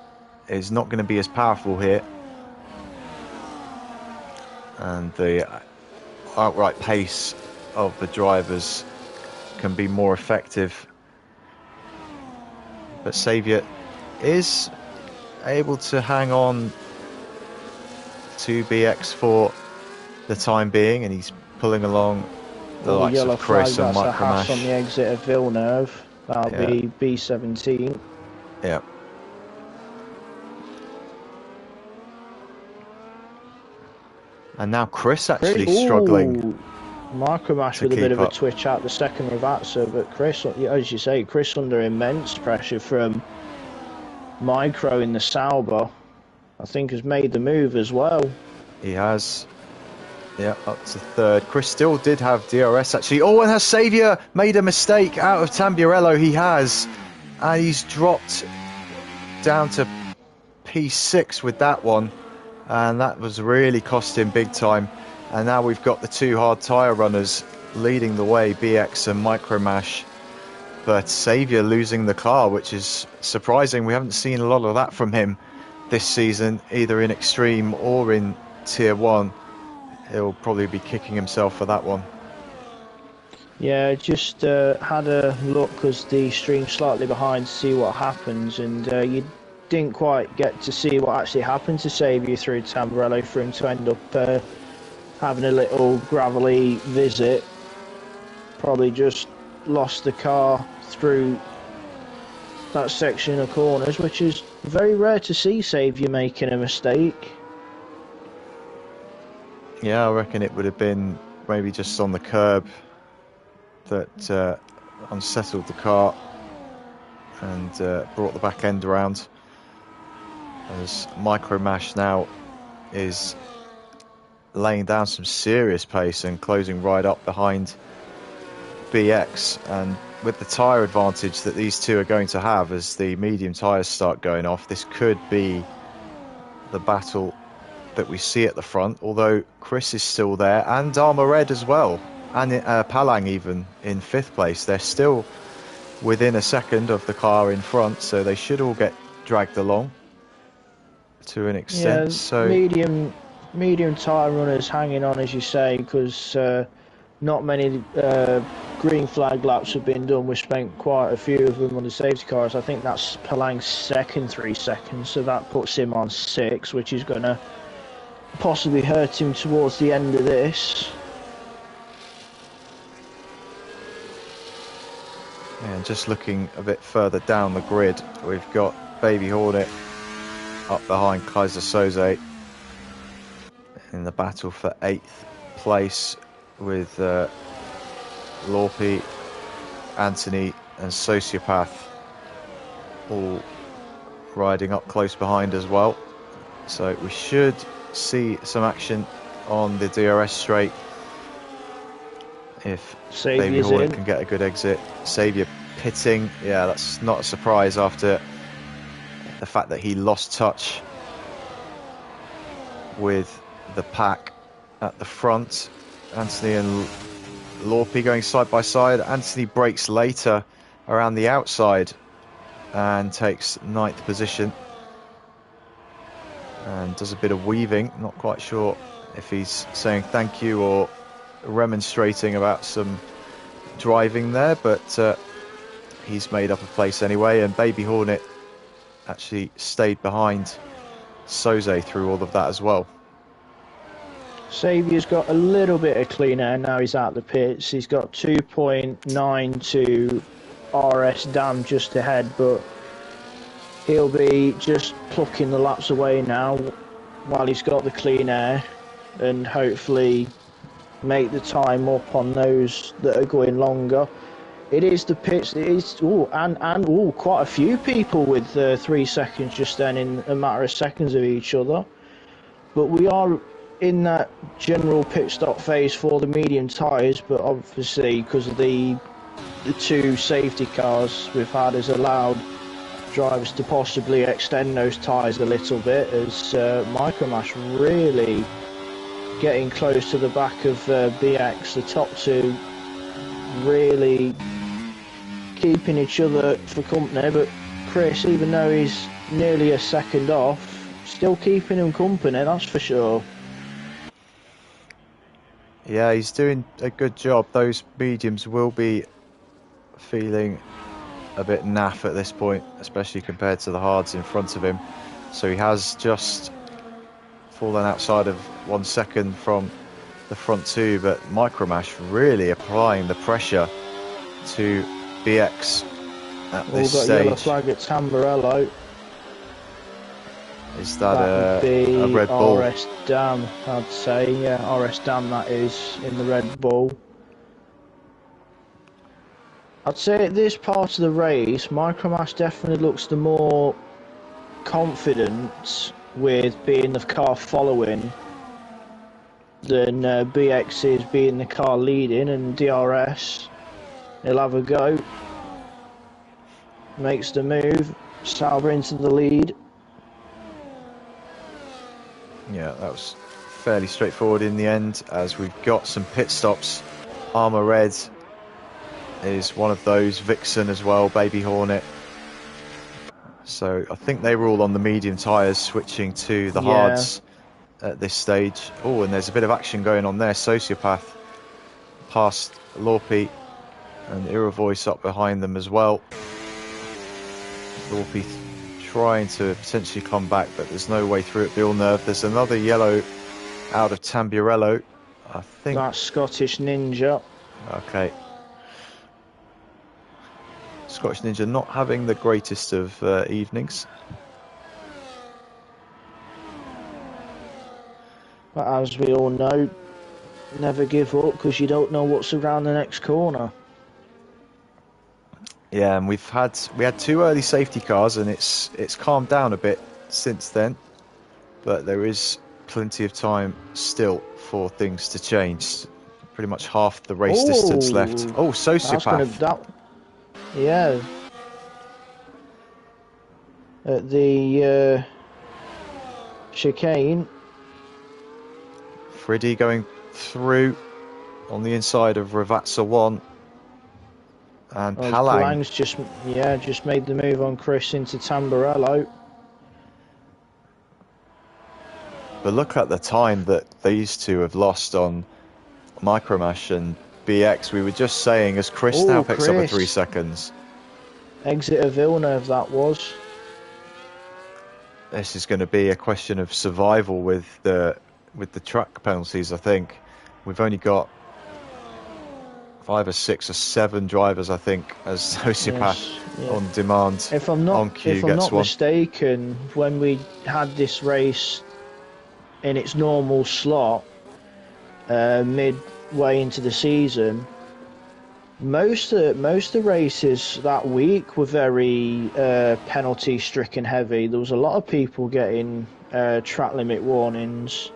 is not going to be as powerful here. And the outright pace of the drivers can be more effective. But Saviour is able to hang on to BX for the time being, and he's pulling along the likes of Chris and Micromash. That's on the Micromash. exit of Villeneuve. That'll be B17. Yeah. And now Chris actually struggling. Micromash with a bit of a twitch out the second Ravazza, but Chris, as you say, Chris under immense pressure from Micro in the Sauber, I think has made the move as well. He has. Yeah, up to third. Chris still did have DRS actually. Oh, and has Saviour made a mistake out of Tamburello? He has. And he's dropped down to P6 with that one. And that was really cost him big time. And now we've got the two hard tyre runners leading the way, BX and Micromash. But Saviour losing the car, which is surprising. We haven't seen a lot of that from him this season, either in X-treme or in Tier 1. He'll probably be kicking himself for that one. Yeah, just had a look because the stream's slightly behind to see what happens, and you didn't quite get to see what actually happened to Saviour through Tamburello for him to end up having a little gravelly visit. Probably just lost the car through that section of corners, which is very rare to see Saviour making a mistake. Yeah, I reckon it would have been maybe just on the curb that unsettled the car and brought the back end around. As Micromash now is laying down some serious pace and closing right up behind BX, and with the tyre advantage that these two are going to have as the medium tyres start going off, this could be the battle that we see at the front, although Chris is still there and Armored as well, and Palang even in 5th place. They're still within a second of the car in front, so they should all get dragged along to an extent. Yeah, so medium tyre runners hanging on, as you say, because not many green flag laps have been done. We've spent quite a few of them on the safety cars. I think that's Palang's second 3 seconds, so that puts him on 6, which is going to possibly hurt him towards the end of this. Yeah, And just looking a bit further down the grid, we've got Baby Hornet up behind Kaiser Soze in the battle for 8th place with Lorpe, Anthony and Sociopath all riding up close behind as well. So we should see some action on the DRS straight if Baby Hornet can get a good exit. Saviour pitting, yeah, that's not a surprise after the fact that he lost touch with the pack at the front. Anthony and Lorpe going side by side. Anthony breaks later around the outside and takes 9th position and does a bit of weaving. Not quite sure if he's saying thank you or remonstrating about some driving there, but he's made up a place anyway, and Baby Hornet actually stayed behind Soze through all of that as well. Saviour's got a little bit of clean air now he's out the pits. He's got 2.92 RS Dam just ahead, but he'll be just plucking the laps away now while he's got the clean air, and hopefully make the time up on those that are going longer. It is the pits, it is, quite a few people with 3 seconds just then in a matter of seconds of each other. But we are in that general pit stop phase for the medium tyres, but obviously because of the 2 safety cars we've had has allowed drivers to possibly extend those tyres a little bit, as Micromash really getting close to the back of BX. The top 2 really keeping each other for company, but Chris, even though he's nearly a second off, still keeping him company, that's for sure. Yeah, he's doing a good job. Those mediums will be feeling a bit naff at this point, especially compared to the hards in front of him. So he has just fallen outside of 1 second from the front 2, but Micromash really applying the pressure to BX at this stage. Yellow flag at Tamburello. Is that a Red Bull? RS Dam, I'd say. Yeah, RS Dam that is, in the Red Bull. I'd say at this part of the race, Micromash definitely looks the more confident with being the car following than BX is being the car leading, and DRS, he'll have a go. Makes the move, Sauber into the lead. Yeah, that was fairly straightforward in the end, as we've got some pit stops. Armour Red is one of those, Vixen as well, Baby Hornet. So I think they were all on the medium tyres, switching to the hards at this stage. Oh, and there's a bit of action going on there. Sociopath past Lorpe and Iravoice up behind them as well. Lorpe trying to potentially come back, but there's no way through at Villeneuve. There's another yellow out of Tamburello, I think. That's Scottish Ninja. Okay. Scottish Ninja not having the greatest of evenings. But as we all know, never give up, because you don't know what's around the next corner. Yeah, and we had 2 early safety cars, and it's calmed down a bit since then, but there is plenty of time still for things to change. Pretty much half the race distance left. Oh, Sociopath. Yeah. At the chicane. Friddy going through on the inside of Ravazza 1. And Palang's just made the move on Chris into Tamburello. But look at the time that these 2 have lost on Micromash and BX. We were just saying, as Chris now picks up a 3 seconds. Exit of Villeneuve that was. This is going to be a question of survival with the track penalties, I think. We've only got 5 or 6 or 7 drivers, I think, as Sociopath Yes, yeah. on demand. If I'm On not cue gets one. mistaken, when we had this race in its normal slot, midway into the season, most of the races that week were very penalty stricken heavy. There was a lot of people getting track limit warnings.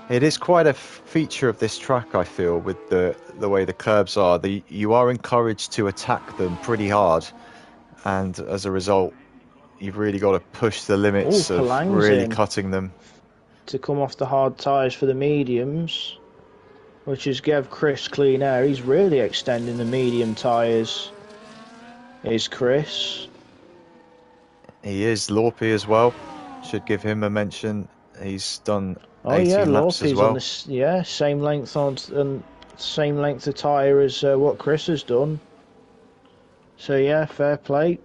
It is quite a feature of this track, I feel, with the way the curbs are. You are encouraged to attack them pretty hard, and as a result, you've really got to push the limits of Palang's really in cutting them. to come off the hard tyres for the mediums, which is give Chris clean air. He's really extending the medium tyres. Is Chris? He is. Lorpy as well. Should give him a mention. He's done 18 laps as Lorpy's well. on the same length same length of tyre as what Chris has done. So yeah, fair play.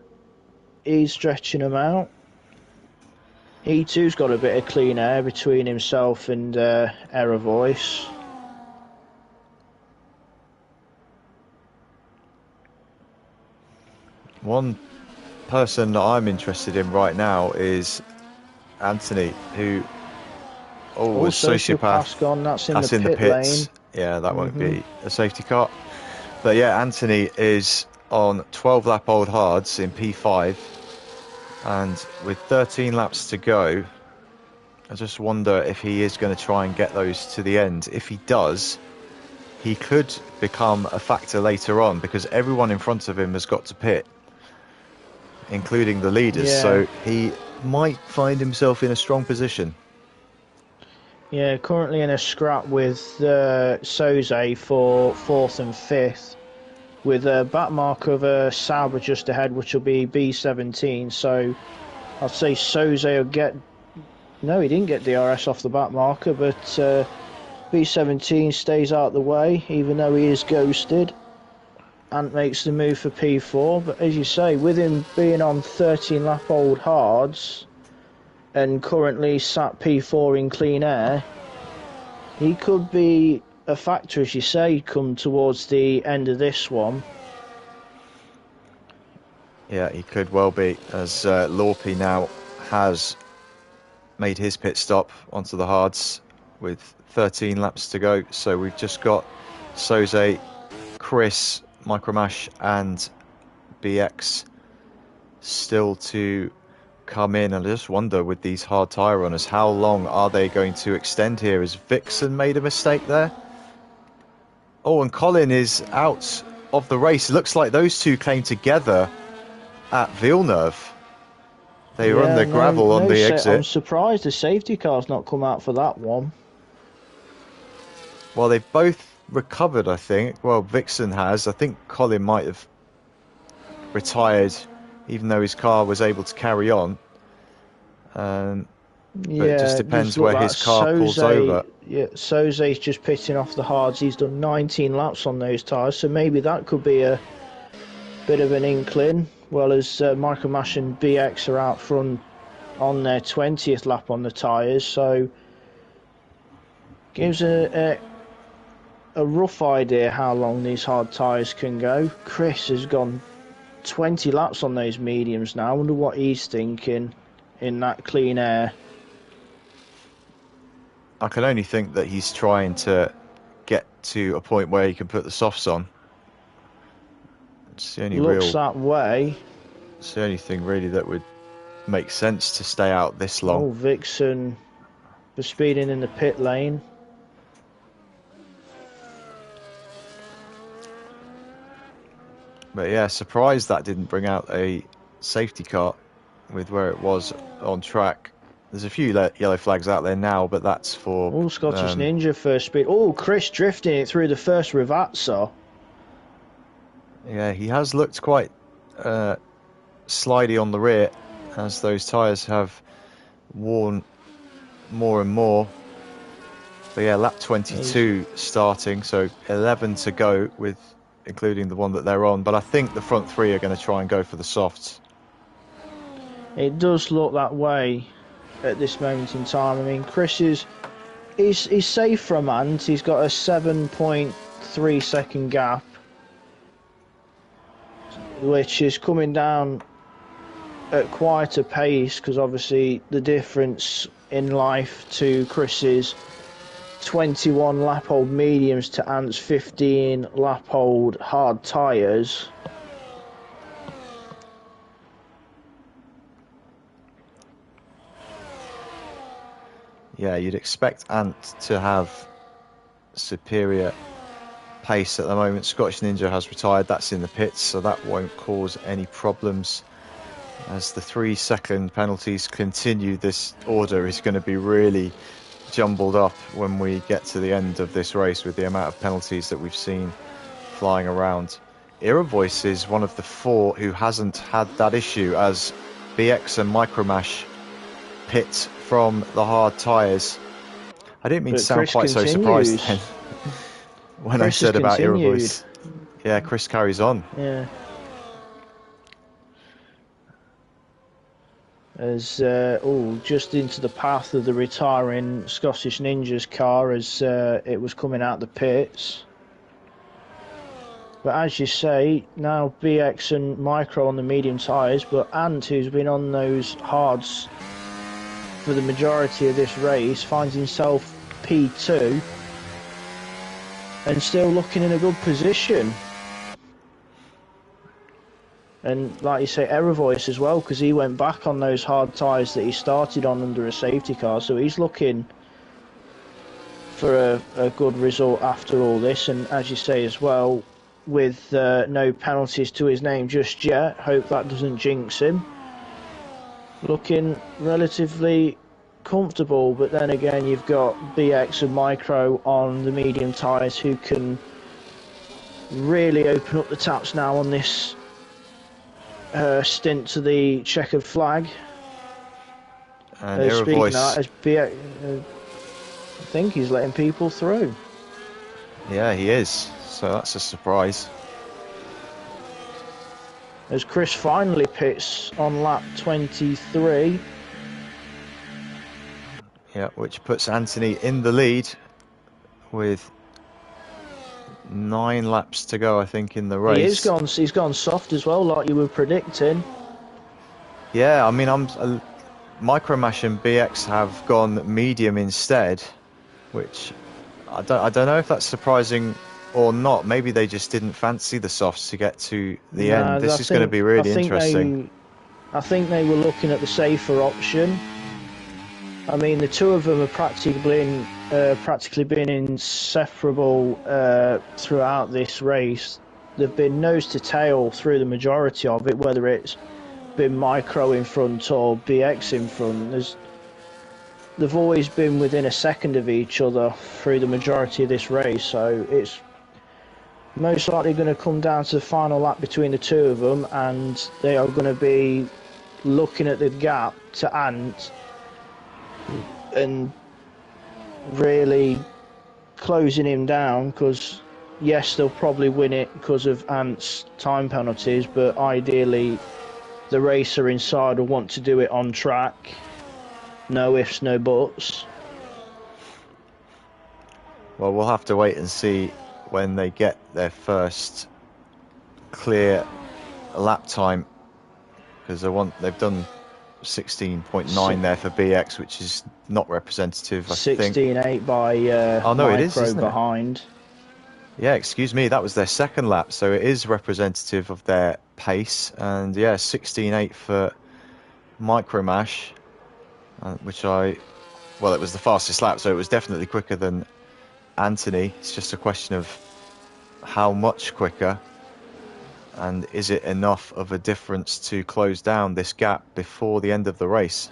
He's stretching them out. He too's got a bit of clean air between himself and Error Voice. One person that I'm interested in right now is Anthony, who Sociopath gone. That's in the pit pits. lane. Yeah, that won't be a safety car. But yeah, Anthony is on 12 lap old hards in P5, and with 13 laps to go, I just wonder if he is going to try and get those to the end. If he does, he could become a factor later on, because everyone in front of him has got to pit, including the leaders. Yeah. So he might find himself in a strong position. Yeah, currently in a scrap with Soze for 4th and 5th, with a back mark of Sauber just ahead, which will be B17. So I'd say Soze will get... No, he didn't get DRS off the back marker, but B17 stays out the way, even though he is ghosted. Ant makes the move for P4, but as you say, with him being on 13 lap old hards and currently sat P4 in clean air, he could be a factor, as you say, come towards the end of this one. Yeah, he could well be, as Lorpy now has made his pit stop onto the hards with 13 laps to go. So we've just got Soze, Chris, Micromash and BX still to come in. And I just wonder, with these hard tyre runners, how long are they going to extend here? Has Vixen made a mistake there? Oh, and Colin is out of the race. It looks like those two came together at Villeneuve. They were on the gravel on the exit. I'm surprised the safety car's not come out for that one. Well, they've both recovered, I think. Well, Vixen has. I think Colin might have retired, even though his car was able to carry on. But it just depends where his car pulls over. Yeah, Soze's just pitting off the hards. He's done 19 laps on those tyres, so maybe that could be a bit of an inkling. Well, as Micromash and BX are out front on their 20th lap on the tyres, so gives a rough idea how long these hard tyres can go. Chris has gone 20 laps on those mediums now. I wonder what he's thinking in that clean air. I can only think that he's trying to get to a point where he can put the softs on. It's the only Looks that way. It's the only thing really that would make sense to stay out this long. Oh, Vixen for speeding in the pit lane. But yeah, surprised that didn't bring out a safety car with where it was on track. There's a few yellow flags out there now, but that's for... Oh, Scottish Ninja first speed. Oh, Chris drifting it through the first Rivazzo. Yeah, he has looked quite slidey on the rear as those tyres have worn more and more. But yeah, lap 22 starting, so 11 to go, with including the one that they're on. But I think the front three are going to try and go for the softs. It does look that way at this moment in time. I mean, Chris is he's safe from Ant. He's got a 7.3 3-second gap, which is coming down at quite a pace, because obviously the difference in life to Chris's 21 lap-old mediums to Ant's 15 lap-old hard tyres. Yeah, you'd expect Ant to have superior pace at the moment. Scottish Ninja has retired. That's in the pits, so that won't cause any problems. As the 3-second penalties continue, this order is going to be really jumbled up when we get to the end of this race with the amount of penalties that we've seen flying around. Iravoice is one of the 4 who hasn't had that issue, as BX and Micromash pit from the hard tyres. I didn't mean to sound quite so surprised then when I said about Iravoice. Yeah, Chris carries on. Yeah. As just into the path of the retiring Scottish Ninja's car as it was coming out the pits. But as you say, now BX and Micro on the medium tyres, but Ant, who's been on those hards for the majority of this race, finds himself P2 and still looking in a good position. And like you say, Iravoice as well, because he went back on those hard tyres that he started on under a safety car, so he's looking for a good result after all this. And as you say as well, with no penalties to his name just yet, hope that doesn't jinx him. Looking relatively comfortable, but then again you've got BX and Micro on the medium tyres who can really open up the taps now on this stint to the checkered flag. And Speaking of that, as BX, I think he's letting people through. Yeah, he is. So that's a surprise. As Chris finally pits on lap 23. Yeah, which puts Anthony in the lead with 9 laps to go, I think, in the race. He's gone soft as well, like you were predicting. Yeah, I mean, Micromash and BX have gone medium instead, which I don't know if that's surprising or not. Maybe they just didn't fancy the softs to get to the end. This is going to be really interesting. I think they were looking at the safer option. I mean, the two of them are practically been inseparable throughout this race. They've been nose to tail through the majority of it, whether it's been Micro in front or BX in front. They've always been within a second of each other through the majority of this race, so it's most likely going to come down to the final lap between the two of them, and they are going to be looking at the gap to Ant and really closing him down, because yes, they'll probably win it because of Ant's time penalties, but ideally the racer inside will want to do it on track. No ifs, no buts. Well, we'll have to wait and see when they get their first clear lap time, because they've done 16.9 there for BX, which is not representative. I think 16.8 by oh no, Micro it is, isn't behind. It? Yeah, excuse me, that was their second lap, so it is representative of their pace. And yeah, 16.8 for Micromash, well, it was the fastest lap, so it was definitely quicker than Anthony. It's just a question of how much quicker, and is it enough of a difference to close down this gap before the end of the race?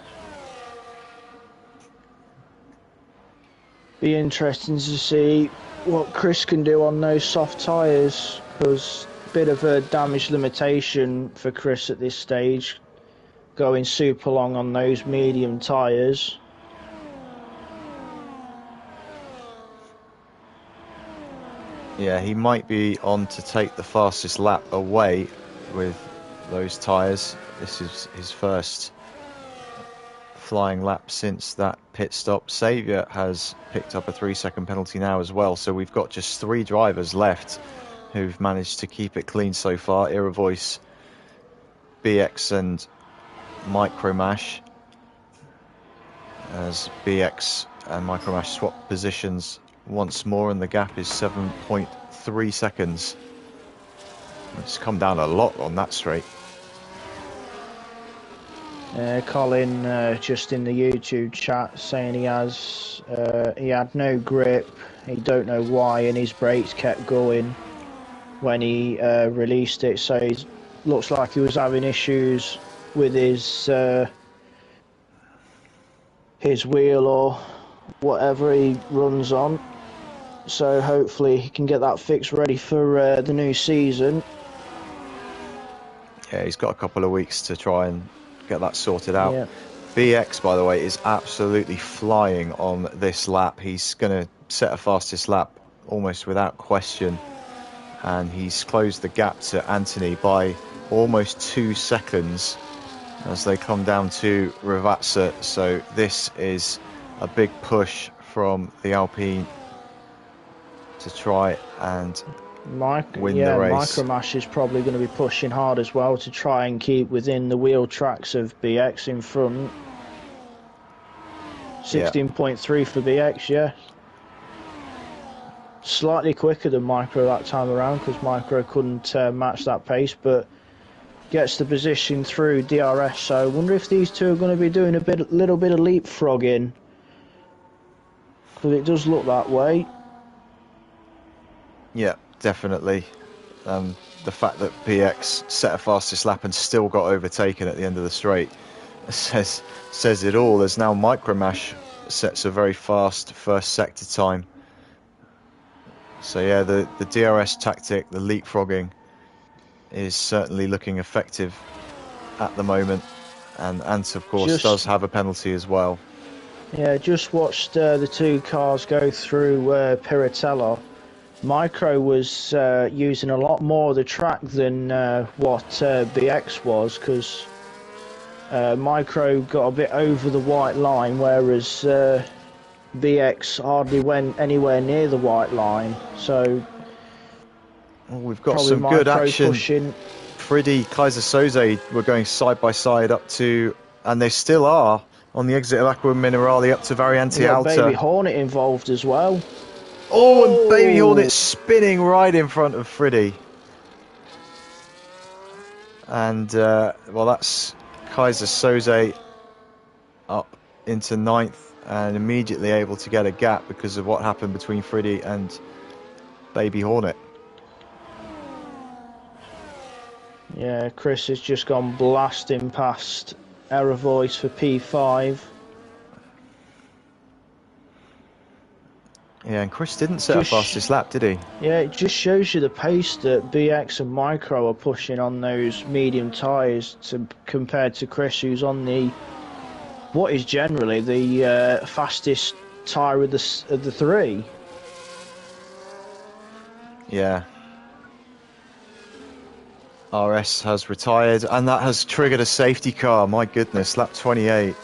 Be interesting to see what Chris can do on those soft tyres, because a bit of a damage limitation for Chris at this stage, going super long on those medium tyres. Yeah, he might be on to take the fastest lap away with those tyres. This is his first flying lap since that pit stop. Saviour has picked up a 3-second penalty now as well. So we've got just 3 drivers left who've managed to keep it clean so far. Iravoice, BX and Micromash, as BX and Micromash swap positions once more, and the gap is 7.3 seconds. It's come down a lot on that straight. Colin just in the YouTube chat saying he had no grip, he don't know why, and his brakes kept going when he released it, so he looks like he was having issues with his wheel or whatever he runs on. So hopefully he can get that fixed ready for the new season. Yeah, he's got a couple of weeks to try and get that sorted out. Yeah. BX, by the way, is absolutely flying on this lap. He's going to set a fastest lap almost without question, and he's closed the gap to Anthony by almost 2 seconds as they come down to Ravazza. So this is a big push from the Alpine to try and win the race. Micromash is probably going to be pushing hard as well to try and keep within the wheel tracks of BX in front. 16.3 for BX, yeah. Slightly quicker than Micro that time around because Micro couldn't match that pace, but gets the position through DRS. So I wonder if these two are going to be doing a little bit of leapfrogging, because it does look that way. Yeah, definitely. The fact that BX set a fastest lap and still got overtaken at the end of the straight says it all, as now Micromash sets a very fast first sector time. So yeah, the DRS tactic, the leapfrogging, is certainly looking effective at the moment, and Ant of course does have a penalty as well. Yeah, just watched the 2 cars go through Piratella. Micro was using a lot more of the track than what BX was, because Micro got a bit over the white line, whereas BX hardly went anywhere near the white line. So we've got some good action. Pushing. Friddy, Kaiser Soze were going side by side up to, and they still are, on the exit of Aqua Minerale up to Variante Alta. Baby Hornet involved as well. Oh, and Baby Hornet spinning right in front of Friddy. And, well, that's Kaiser Soze up into 9th and immediately able to get a gap because of what happened between Friddy and Baby Hornet. Yeah, Chris has just gone blasting past Error Voice for P5. Yeah, and Chris didn't set a fastest lap, did he? Yeah, it just shows you the pace that BX and Micro are pushing on those medium tyres compared to Chris, who's on what is generally the fastest tyre of the 3. Yeah. RS has retired, and that has triggered a safety car. My goodness, lap 28.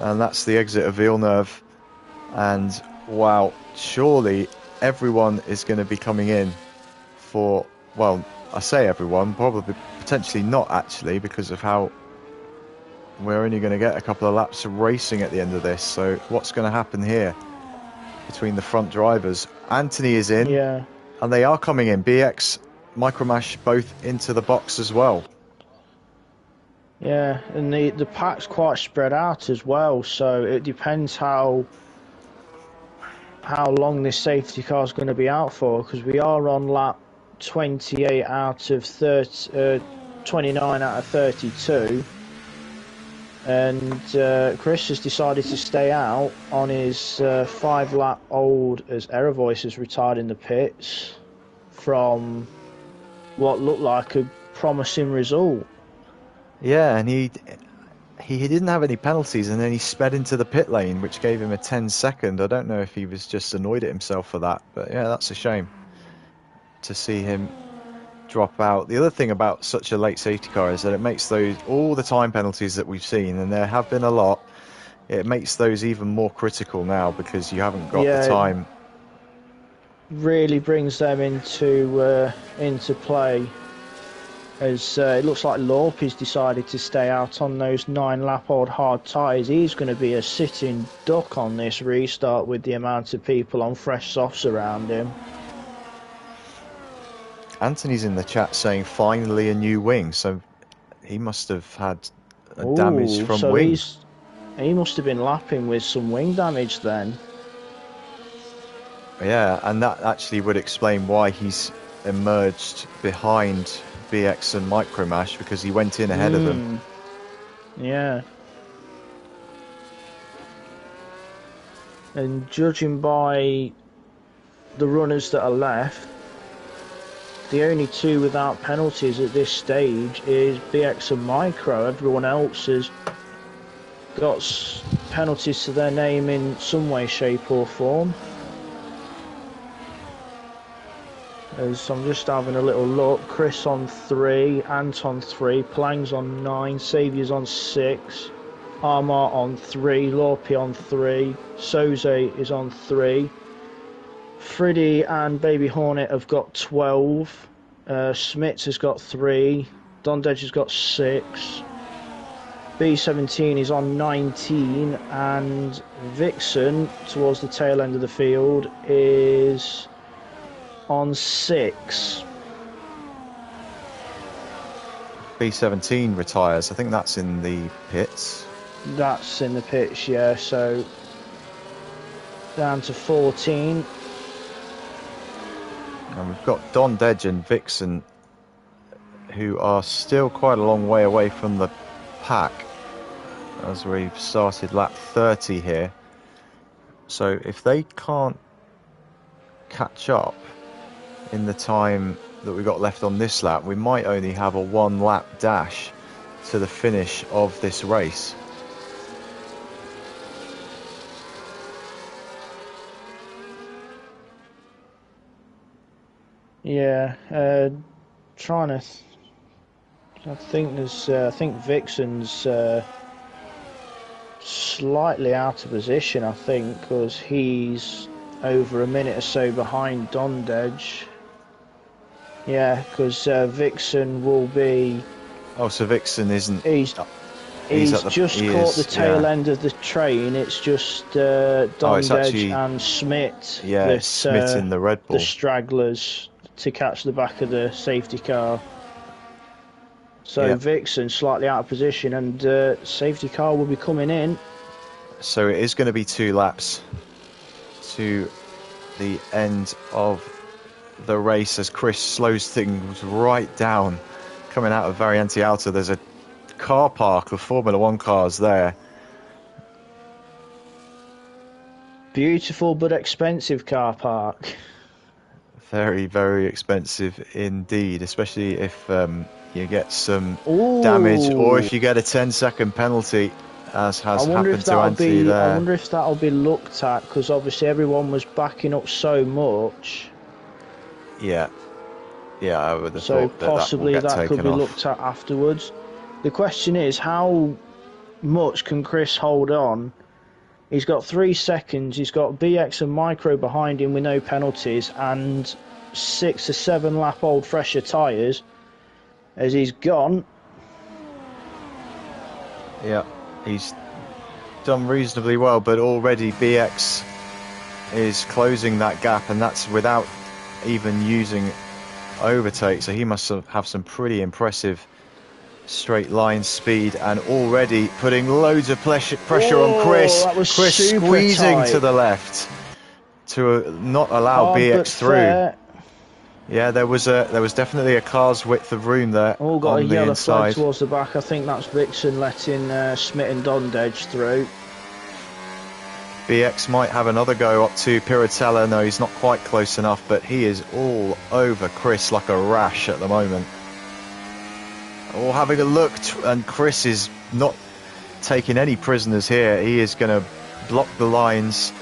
And that's the exit of Villeneuve. And wow, surely everyone is going to be coming in for, well, I say everyone, probably potentially not actually, because of how we're only going to get a couple of laps of racing at the end of this. So what's going to happen here between the front drivers? Anthony is in, yeah, and they are coming in. BX, Micromash both into the box as well. Yeah, and the pack's quite spread out as well, so it depends how long this safety car is going to be out for, because we are on lap 28 out of 29 out of 32, and Chris has decided to stay out on his 5-lap old, as Error Voice has retired in the pits from what looked like a promising result. Yeah, and he didn't have any penalties, and then he sped into the pit lane, which gave him a 10-second. I don't know if he was just annoyed at himself for that, but yeah, that's a shame to see him drop out. The other thing about such a late safety car is that it makes all the time penalties that we've seen, and there have been a lot, it makes those even more critical now because you haven't got Yeah, the time. really brings them into play, as it looks like Lorpy's decided to stay out on those 9-lap-old hard tyres. He's going to be a sitting duck on this restart with the amount of people on fresh softs around him. Anthony's in the chat saying finally a new wing, so he must have had a damage Ooh, from so wings. he must have been lapping with some wing damage then. Yeah, and that actually would explain why he's emerged behind BX and Micromash, because he went in ahead of them. Yeah. And judging by the runners that are left, the only two without penalties at this stage is BX and Micro. Everyone else has got penalties to their name in some way, shape or form. As I'm just having a little look, Chris on 3, Anton 3, Plang's on 9, Saviour's on 6, Armar on 3, Lorpy on 3, Soze is on 3, Freddy and Baby Hornet have got 12, Smits has got 3, Dondedge has got 6, B17 is on 19, and Vixen, towards the tail end of the field, is on 6. B17 retires. I think that's in the pits. That's in the pits, yeah. So down to 14. And we've got Dondedge and Vixen, who are still quite a long way away from the pack, as we've started lap 30 here. So if they can't catch up in the time that we got left on this lap, we might only have a 1-lap dash to the finish of this race. Yeah, trying to. I think there's. I think Vixen's slightly out of position. I think because he's over a minute or so behind Dondedge. Yeah, because Vixen will be. Oh, so Vixen isn't. He's just caught the tail end of the train. It's just Dondedge and Smit. Yeah, it's Smit in the Red Bull. The stragglers to catch the back of the safety car. So Vixen slightly out of position, and safety car will be coming in. So it is going to be 2 laps to the end of the race as Chris slows things right down. Coming out of Variante Alta, there's a car park of Formula 1 cars there. Beautiful but expensive car park. Very, very expensive indeed, especially if you get some damage or if you get a 10-second penalty, as has happened to Anthony there. I wonder if that'll be looked at, because obviously everyone was backing up so much. Yeah, I would have so thought that possibly that could be off. looked at afterwards. The question is, how much can Chris hold on? He's got 3 seconds. He's got BX and Micro behind him with no penalties and 6 or 7 lap old fresher tyres. As he's gone. Yeah, he's done reasonably well, but already BX is closing that gap, and that's without even using overtake. So he must have some pretty impressive straight line speed, and already putting loads of pressure on Chris. Chris squeezing tight to the left to not allow BX through. Fair. Yeah, there was definitely a car's width of room there. All got on a the yellow inside. flag towards the back. I think that's Vixen letting Smit and Dondedge through. BX might have another go up to Piratella. No, he's not quite close enough, but he is all over Chris like a rash at the moment. Or having a look, and Chris is not taking any prisoners here. He is going to block the lines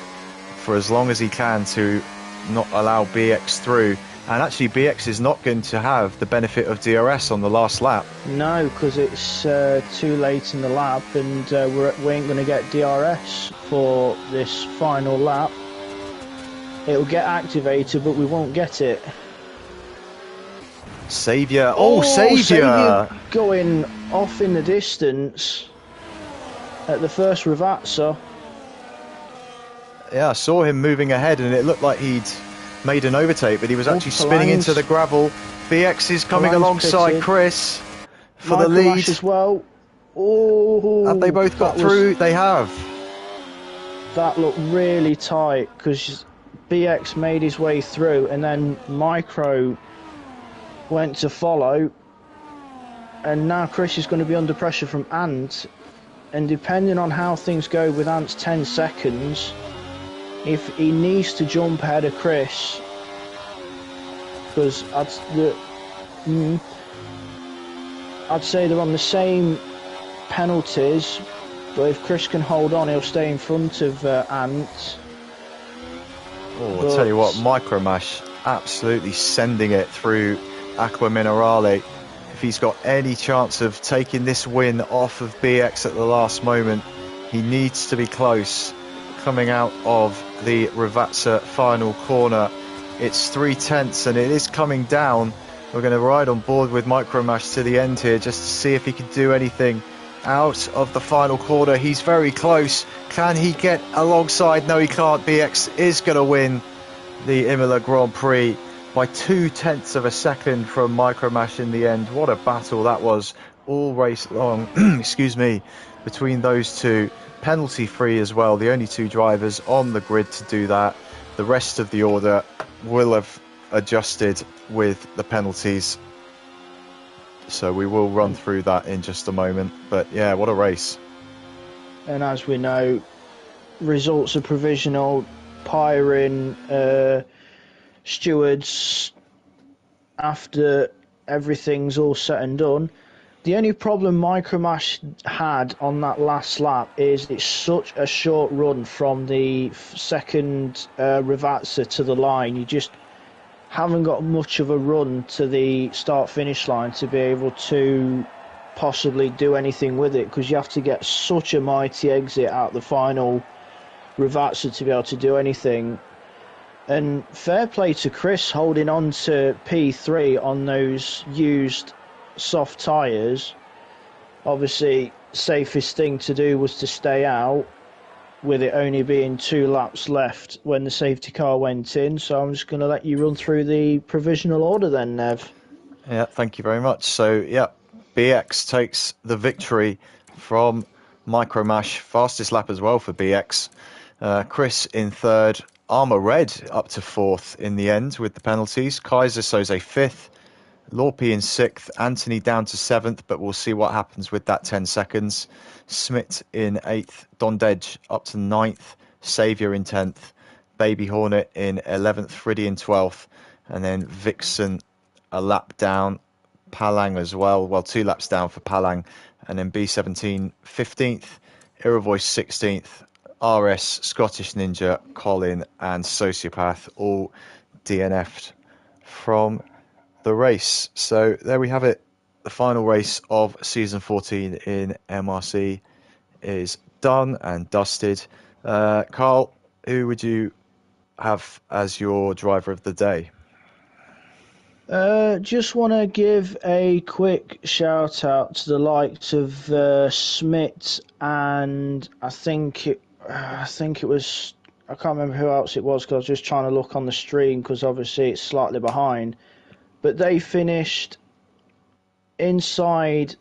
for as long as he can to not allow BX through. And actually, BX is not going to have the benefit of DRS on the last lap. No, because it's too late in the lap, and we ain't going to get DRS for this final lap. It'll get activated, but we won't get it. Saviour. Oh, Saviour! Going off in the distance at the first Ravazza. Yeah, I saw him moving ahead, and it looked like he'd made an overtake, but he was actually spinning into the gravel. BX is coming alongside pitted. Chris for the lead as well. Oh, have they both got through? They have. That looked really tight because BX made his way through, and then Micro went to follow, and now Chris is going to be under pressure from Ant, and depending on how things go with Ant's 10 seconds, if he needs to jump ahead of Chris, because I'd say they're on the same penalties, but if Chris can hold on, he'll stay in front of Ant. Oh, I'll tell you what, Micromash absolutely sending it through Aqua Minerale. If he's got any chance of taking this win off of BX at the last moment, he needs to be close. Coming out of the Ravazza final corner, it's 3/10 and it is coming down. We're going to ride on board with Micromash to the end here just to see if he can do anything out of the final corner. He's very close. Can he get alongside? No, he can't. BX is going to win the Imola Grand Prix by 0.2 of a second from Micromash in the end. What a battle that was all race long. Excuse me, between those two. Penalty free as well, the only two drivers on the grid to do that. The rest of the order will have adjusted with the penalties, so we will run through that in just a moment. But yeah, what a race. And as we know, results are provisional. Pyrin, stewards, after everything's all said and done. The only problem Micromash had on that last lap is it's such a short run from the second Ravazza to the line. You just haven't got much of a run to the start-finish line to be able to possibly do anything with it, because you have to get such a mighty exit out the final Ravazza to be able to do anything. And fair play to Chris holding on to P3 on those used soft tyres. Obviously, safest thing to do was to stay out, with it only being 2 laps left when the safety car went in. So I'm just going to let you run through the provisional order then, Nev. Yeah, thank you very much. So yeah, BX takes the victory from Micromash. Fastest lap as well for BX. Chris in third. Armour Red up to fourth in the end with the penalties. Kaiser Soze fifth. Lorpe in sixth, Anthony down to seventh, but we'll see what happens with that 10 seconds. Smith in eighth, Dondedge up to ninth, Saviour in 10th, Baby Hornet in 11th, Friddy in 12th, and then Vixen a lap down, Palang as well, 2 laps down for Palang, and then B17 15th, Iravoice 16th, RS, Scottish Ninja, Colin and Sociopath all DNF'd from the race. So there we have it. The final race of season 14 in MRC is done and dusted. Carl, who would you have as your driver of the day? Just want to give a quick shout out to the likes of Smith, and I think it was, I can't remember who else it was because I was just trying to look on the stream because obviously it's slightly behind. But they finished inside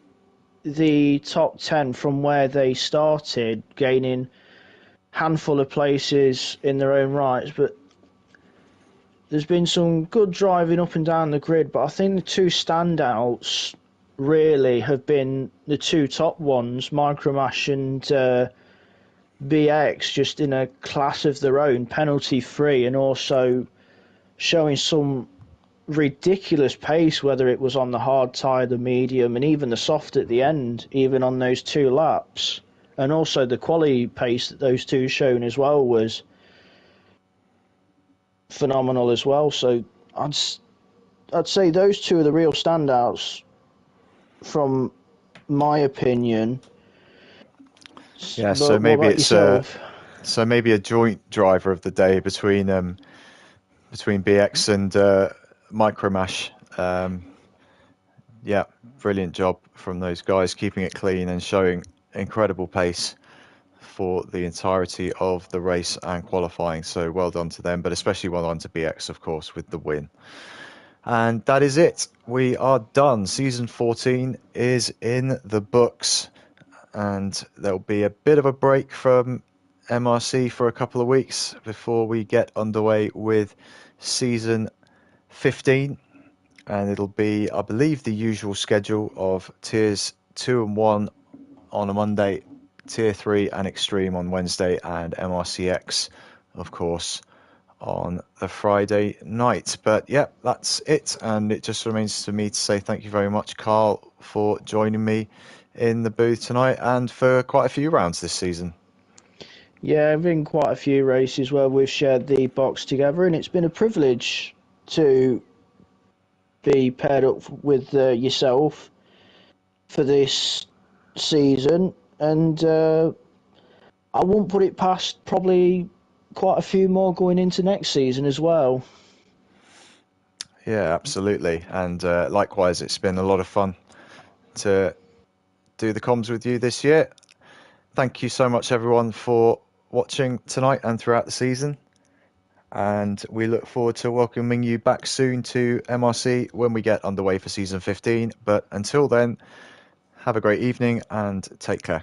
the top 10 from where they started, gaining a handful of places in their own rights. But there's been some good driving up and down the grid, but I think the two standouts really have been the two top ones, Micromash and BX, just in a class of their own, penalty free, and also showing some ridiculous pace, whether it was on the hard tyre, the medium, and even the soft at the end, even on those 2 laps. And also the quality pace that those two shown as well was phenomenal as well. So I'd say those two are the real standouts from my opinion. Yeah, so But what maybe about it's yourself? maybe a joint driver of the day between BX and Micromash. Yeah, brilliant job from those guys, keeping it clean and showing incredible pace for the entirety of the race and qualifying. So well done to them, but especially well done to BX, of course, with the win. And that is it. We are done. Season 14 is in the books, and there'll be a bit of a break from MRC for a couple of weeks before we get underway with season 15. And it'll be, I believe, the usual schedule of tiers 2 and 1 on a Monday, tier 3 and Extreme on Wednesday, and MRCX, of course, on the Friday night. But yeah, that's it. And it just remains for me to say thank you very much, Carl, for joining me in the booth tonight and for quite a few rounds this season. Yeah, I've been quite a few races where we've shared the box together, and it's been a privilege to be paired up with yourself for this season. And I won't put it past probably quite a few more going into next season as well. Yeah, absolutely. And likewise, it's been a lot of fun to do the comms with you this year. Thank you so much, everyone, for watching tonight and throughout the season. And we look forward to welcoming you back soon to MRC when we get underway for season 15. But until then, have a great evening and take care.